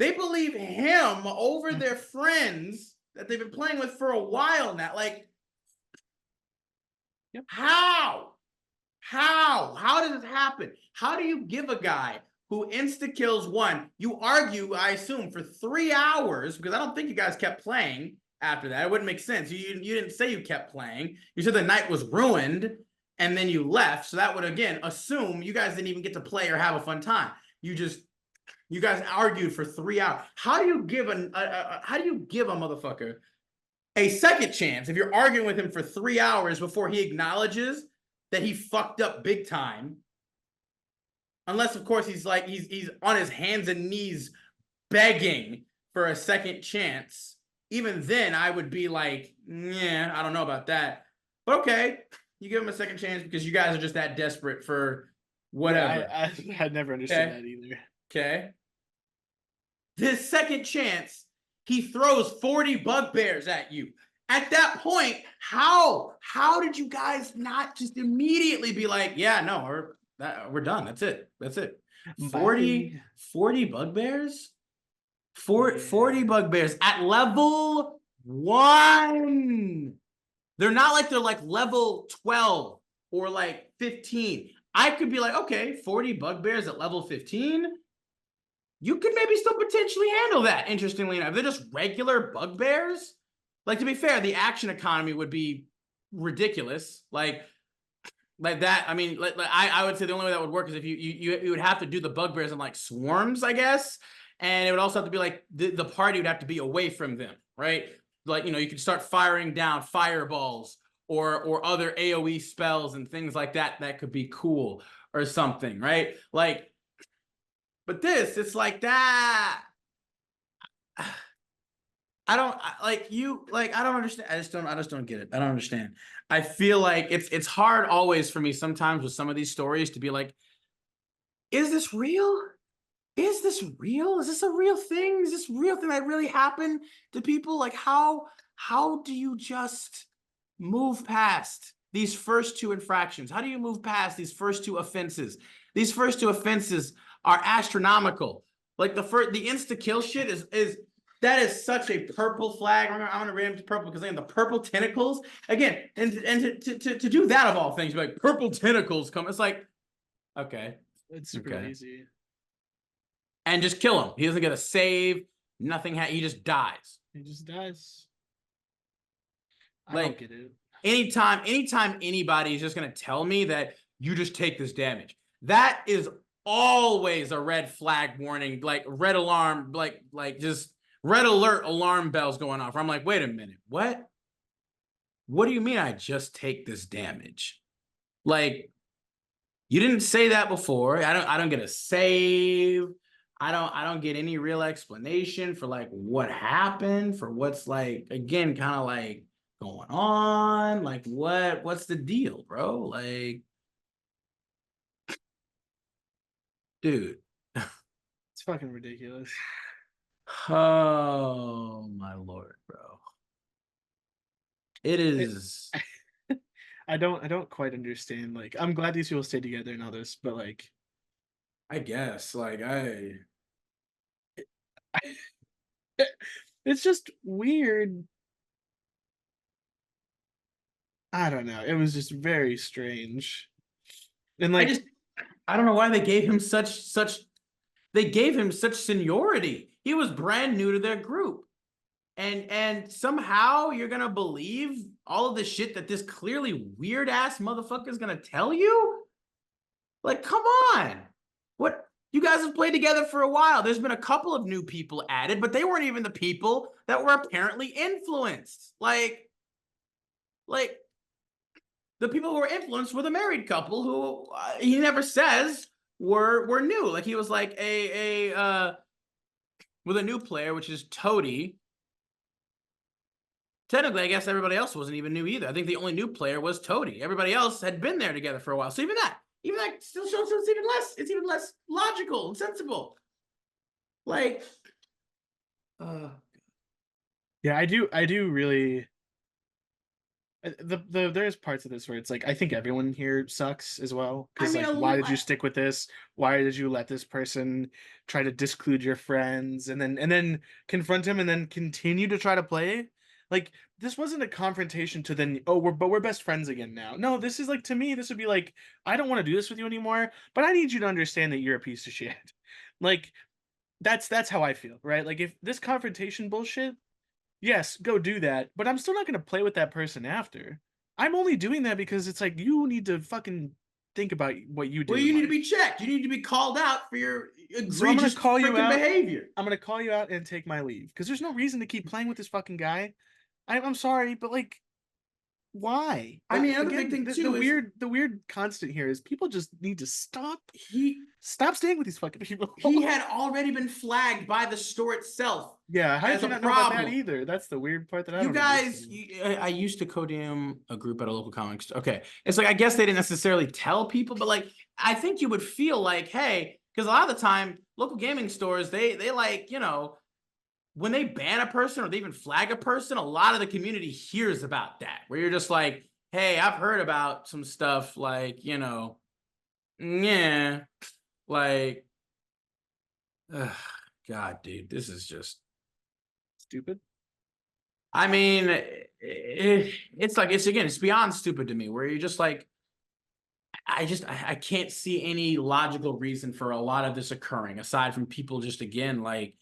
They believe him over their friends that they've been playing with for a while now. Like, yep. How does this happen? How do you give a guy who insta-kills one, you argue, I assume, for 3 hours, because I don't think you guys kept playing after that. It wouldn't make sense. You didn't say you kept playing. You said the night was ruined, and then you left. So that would, again, assume you guys didn't even get to play or have a fun time. You guys argued for 3 hours. How do you give a motherfucker a second chance if you're arguing with him for 3 hours before he acknowledges that he fucked up big time? Unless, of course, he's on his hands and knees begging for a second chance. Even then, I would be like, yeah, I don't know about that. But okay, you give him a second chance because you guys are just that desperate for whatever. Yeah, I had never understood that either. Okay. This second chance, he throws 40 bugbears at you. At that point, how did you guys not just immediately be like, yeah, no, we're done. That's it. That's it. Bye. 40 bugbears? 40 bugbears at level 1. They're not like they're like level 12 or like 15. I could be like, okay, 40 bugbears at level 15. You could maybe still potentially handle that, interestingly enough. If they're just regular bugbears, like, to be fair, the action economy would be ridiculous. Like that. I mean, I would say the only way that would work is if you would have to do the bugbears in like swarms, I guess. And it would also have to be like the party would have to be away from them, right? Like, you could start firing down fireballs or other AoE spells and things like that. That could be cool or something, right? Like, but it's like that. I don't understand. I just don't get it. I don't understand. I feel like it's hard always for me sometimes with some of these stories to be like, is this real? Is this real? Is this a real thing? Is this real thing that really happened to people? Like, how do you just move past these first 2 infractions? How do you move past these first 2 offenses? These first 2 offenses are astronomical. Like the insta-kill shit is that is such a purple flag. I'm gonna ram to purple because the purple tentacles again, and to do that of all things, like purple tentacles come. It's like, okay, it's super easy, and just kill him. He doesn't get a save. Nothing. He just dies. He just dies. I like, don't get it. Anytime anybody is just gonna tell me that you just take this damage, that is always a red flag warning, like red alarm, like just red alert alarm bells going off. I'm like, wait a minute, what? What do you mean I just take this damage? Like, you didn't say that before. I don't get a save. I don't get any real explanation for like what happened, for what's like, again, kind of like going on. Like, what's the deal, bro? Like, dude. It's fucking ridiculous. Oh my lord, bro. It is. I don't quite understand. Like, I'm glad these people stay together and all this, but like, I guess, like, it's just weird. I don't know. It was just very strange. And like, I don't know why they gave him such seniority. He was brand new to their group. And somehow you're gonna believe all of the shit that this clearly weird ass motherfucker is gonna tell you? Like, come on. What? You guys have played together for a while. There's been a couple of new people added, but they weren't even the people that were apparently influenced. Like the people who were influenced were the married couple who he never says were new. Like, he was like with a new player, which is Toady. Technically, I guess everybody else wasn't even new either. I think the only new player was Toady. Everybody else had been there together for a while. So even that still shows it's even less logical and sensible. Like, yeah, I do really. There's parts of this where it's like, I think everyone here sucks as well, because like, why did you stick with this? Why did you let this person try to disclude your friends and then confront him and then continue to try to play? Like, this wasn't a confrontation to then, oh, we're best friends again now. No, this is like, to me, this would be like, I don't want to do this with you anymore, but I need you to understand that you're a piece of shit. Like, that's how I feel, right? Like, if this confrontation bullshit, yes, go do that, but I'm still not going to play with that person after. I'm only doing that because it's like, you need to fucking think about what you do. Well, you need to be checked. You need to be called out for your egregious behavior. I'm going to call you out and take my leave, because there's no reason to keep playing with this fucking guy. I'm sorry, but like, why? I mean, another big thing too the weird constant here is people just need to stop staying with these fucking people. He had already been flagged by the store itself. Yeah, how did you not know about that either? That's the weird part that I don't understand. I used to co-DM a group at a local comic store. Okay, it's like, I guess they didn't necessarily tell people, but like, I think you would feel like, hey, because a lot of the time, local gaming stores, they like, when they ban a person or they even flag a person, a lot of the community hears about that, where you're just like, hey, I've heard about some stuff, like, yeah, like, ugh, God, dude, this is just. Stupid. I mean, it's like it's beyond stupid to me. Where you're just like, I can't see any logical reason for a lot of this occurring aside from people just again like.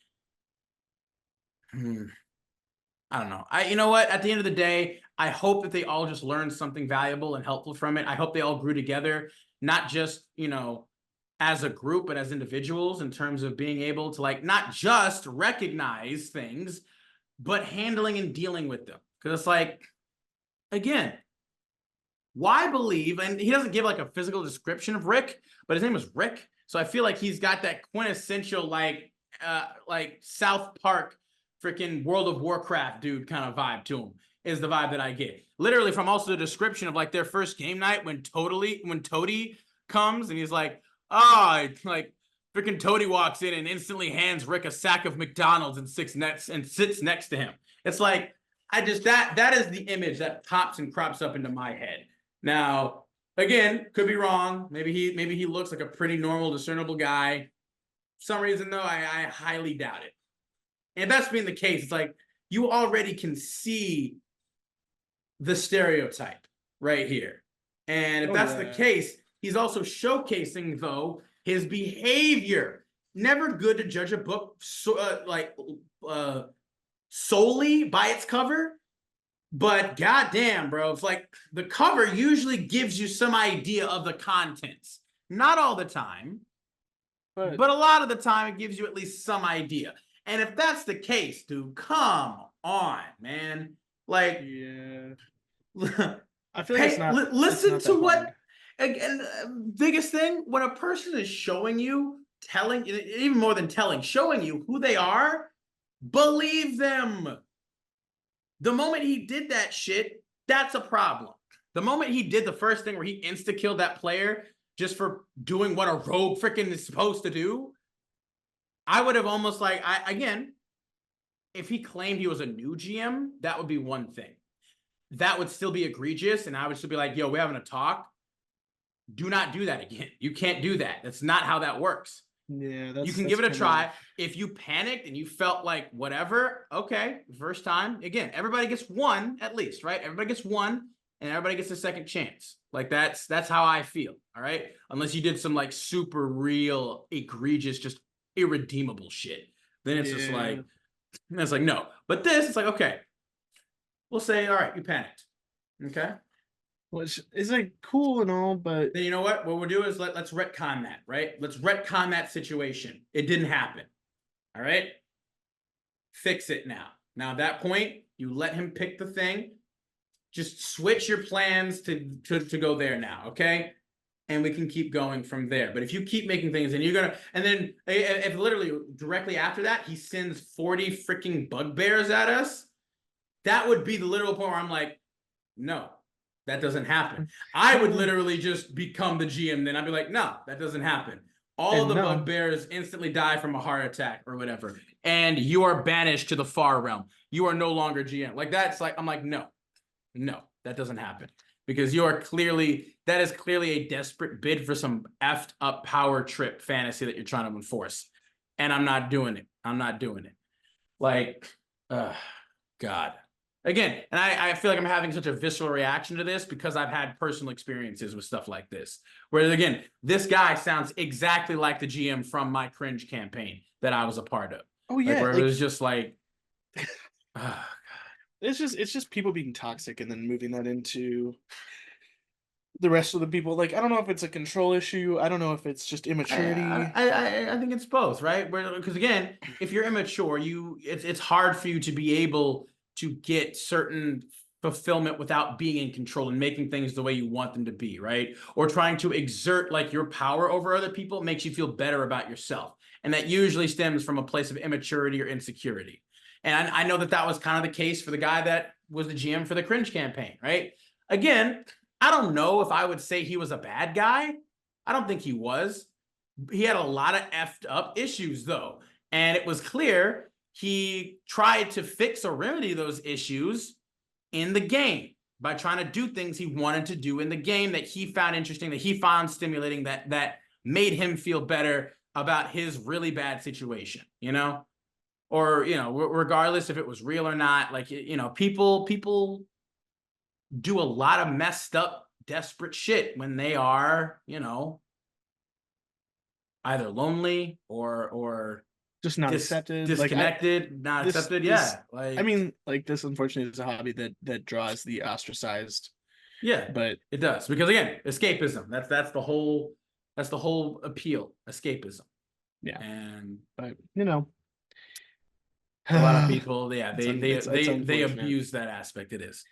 I don't know. You know what? At the end of the day, I hope that they all just learned something valuable and helpful from it. I hope they all grew together, not just, as a group, but as individuals in terms of being able to like not just recognize things, but handling and dealing with them. Because it's like, again, why believe? And he doesn't give like a physical description of Rick, but his name is Rick. So I feel like he's got that quintessential like South Park freaking World of Warcraft dude kind of vibe to him, is the vibe that I get. Literally from also the description of like their first game night when Toady comes and he's like, like freaking Toady walks in and instantly hands Rick a sack of McDonald's and sits next to him. It's like, that is the image that pops and crops up into my head. Now, again, could be wrong. Maybe he looks like a pretty normal, discernible guy. For some reason, though, I highly doubt it. And if that's being the case, it's like you already can see the stereotype right here. And if that's the case, he's also showcasing, though, his behavior. Never good to judge a book solely by its cover. But goddamn, bro, it's like the cover usually gives you some idea of the contents. Not all the time, but a lot of the time it gives you at least some idea. And if that's the case, dude, come on, man. Like, yeah, I feel like listen to what. Again, biggest thing when a person is showing you, telling, even more than telling, showing you who they are, believe them. The moment he did that shit, that's a problem. The moment he did the first thing where he insta-killed that player just for doing what a rogue freaking is supposed to do, I would have almost like, again, if he claimed he was a new GM, that would be one thing. That would still be egregious, and I would still be like, yo, we're having a talk. Do not do that again. You can't do that. That's not how that works. Yeah, you can give it a try. If you panicked and you felt like whatever, okay, first time. Again, everybody gets one at least, right? Everybody gets one, and everybody gets a second chance. Like that's how I feel. All right, unless you did some like super real, egregious, just irredeemable shit, then it's just like, it's like no. But this, it's like okay, we'll say all right, you panicked, okay. Which is like cool and all, but then you know what we'll do is let's retcon that, right? Let's retcon that situation. It didn't happen. All right, fix it now. Now at that point, you let him pick the thing. Just switch your plans to go there now, okay? And we can keep going from there. But if you keep making things and you're gonna, and then if literally directly after that he sends 40 freaking bugbears at us, that would be the literal point where I'm like, no. That doesn't happen. I would literally just become the GM. Then I'd be like, no, that doesn't happen. All of the bugbears instantly die from a heart attack or whatever. And you are banished to the far realm. You are no longer GM. Like that's like, I'm like, no, that doesn't happen. Because that is clearly a desperate bid for some effed up power trip fantasy that you're trying to enforce. And I'm not doing it. Like, God. Again, and I feel like I'm having such a visceral reaction to this because I've had personal experiences with stuff like this. Where, again, this guy sounds exactly like the GM from my cringe campaign that I was a part of. Oh, yeah. Like, where it was just like... It's just people being toxic and then moving that into the rest of the people. Like, I don't know if it's a control issue. I don't know if it's just immaturity. I think it's both, right? Because, again, if you're immature, it's hard for you to be able to get certain fulfillment without being in control and making things the way you want them to be, right? Or trying to exert like your power over other people makes you feel better about yourself. And that usually stems from a place of immaturity or insecurity. And I know that was kind of the case for the guy that was the GM for the cringe campaign, right? Again, I don't know if I would say he was a bad guy. I don't think he was. He had a lot of effed up issues though. And it was clear he tried to fix or remedy those issues in the game. by trying to do things he wanted to do in the game that he found interesting, that he found stimulating, that made him feel better about his really bad situation, you know? Or, you know, regardless if it was real or not, like, you know, people do a lot of messed up, desperate shit when they are, you know, either lonely or just not accepted, disconnected, not accepted. Yeah, like, I mean, like, this unfortunately is a hobby that draws the ostracized. yeah, but it does, because again, escapism. That's the whole appeal, escapism. Yeah, and but you know, a lot of people, yeah, it's they unfortunate. abuse that aspect. It is.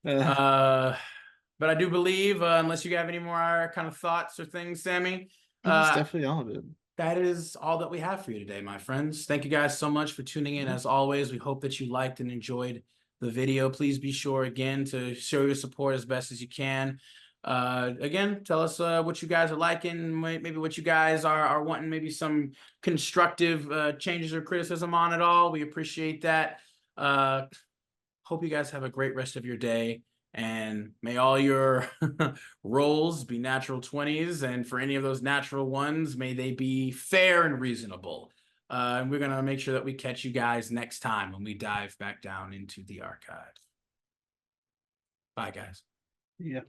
But I do believe, unless you have any more kind of thoughts or things, Sammy, That's definitely all of it. that is all that we have for you today, my friends. Thank you guys so much for tuning in. As always, we hope that you liked and enjoyed the video. Please be sure, again, to show your support as best as you can. Again, tell us what you guys are liking, maybe what you guys are wanting, maybe some constructive changes or criticism on it all. We appreciate that. Hope you guys have a great rest of your day. And may all your rolls be natural 20s. And for any of those natural ones, may they be fair and reasonable. And we're going to make sure that we catch you guys next time when we dive back down into the archive. Bye, guys. Yeah.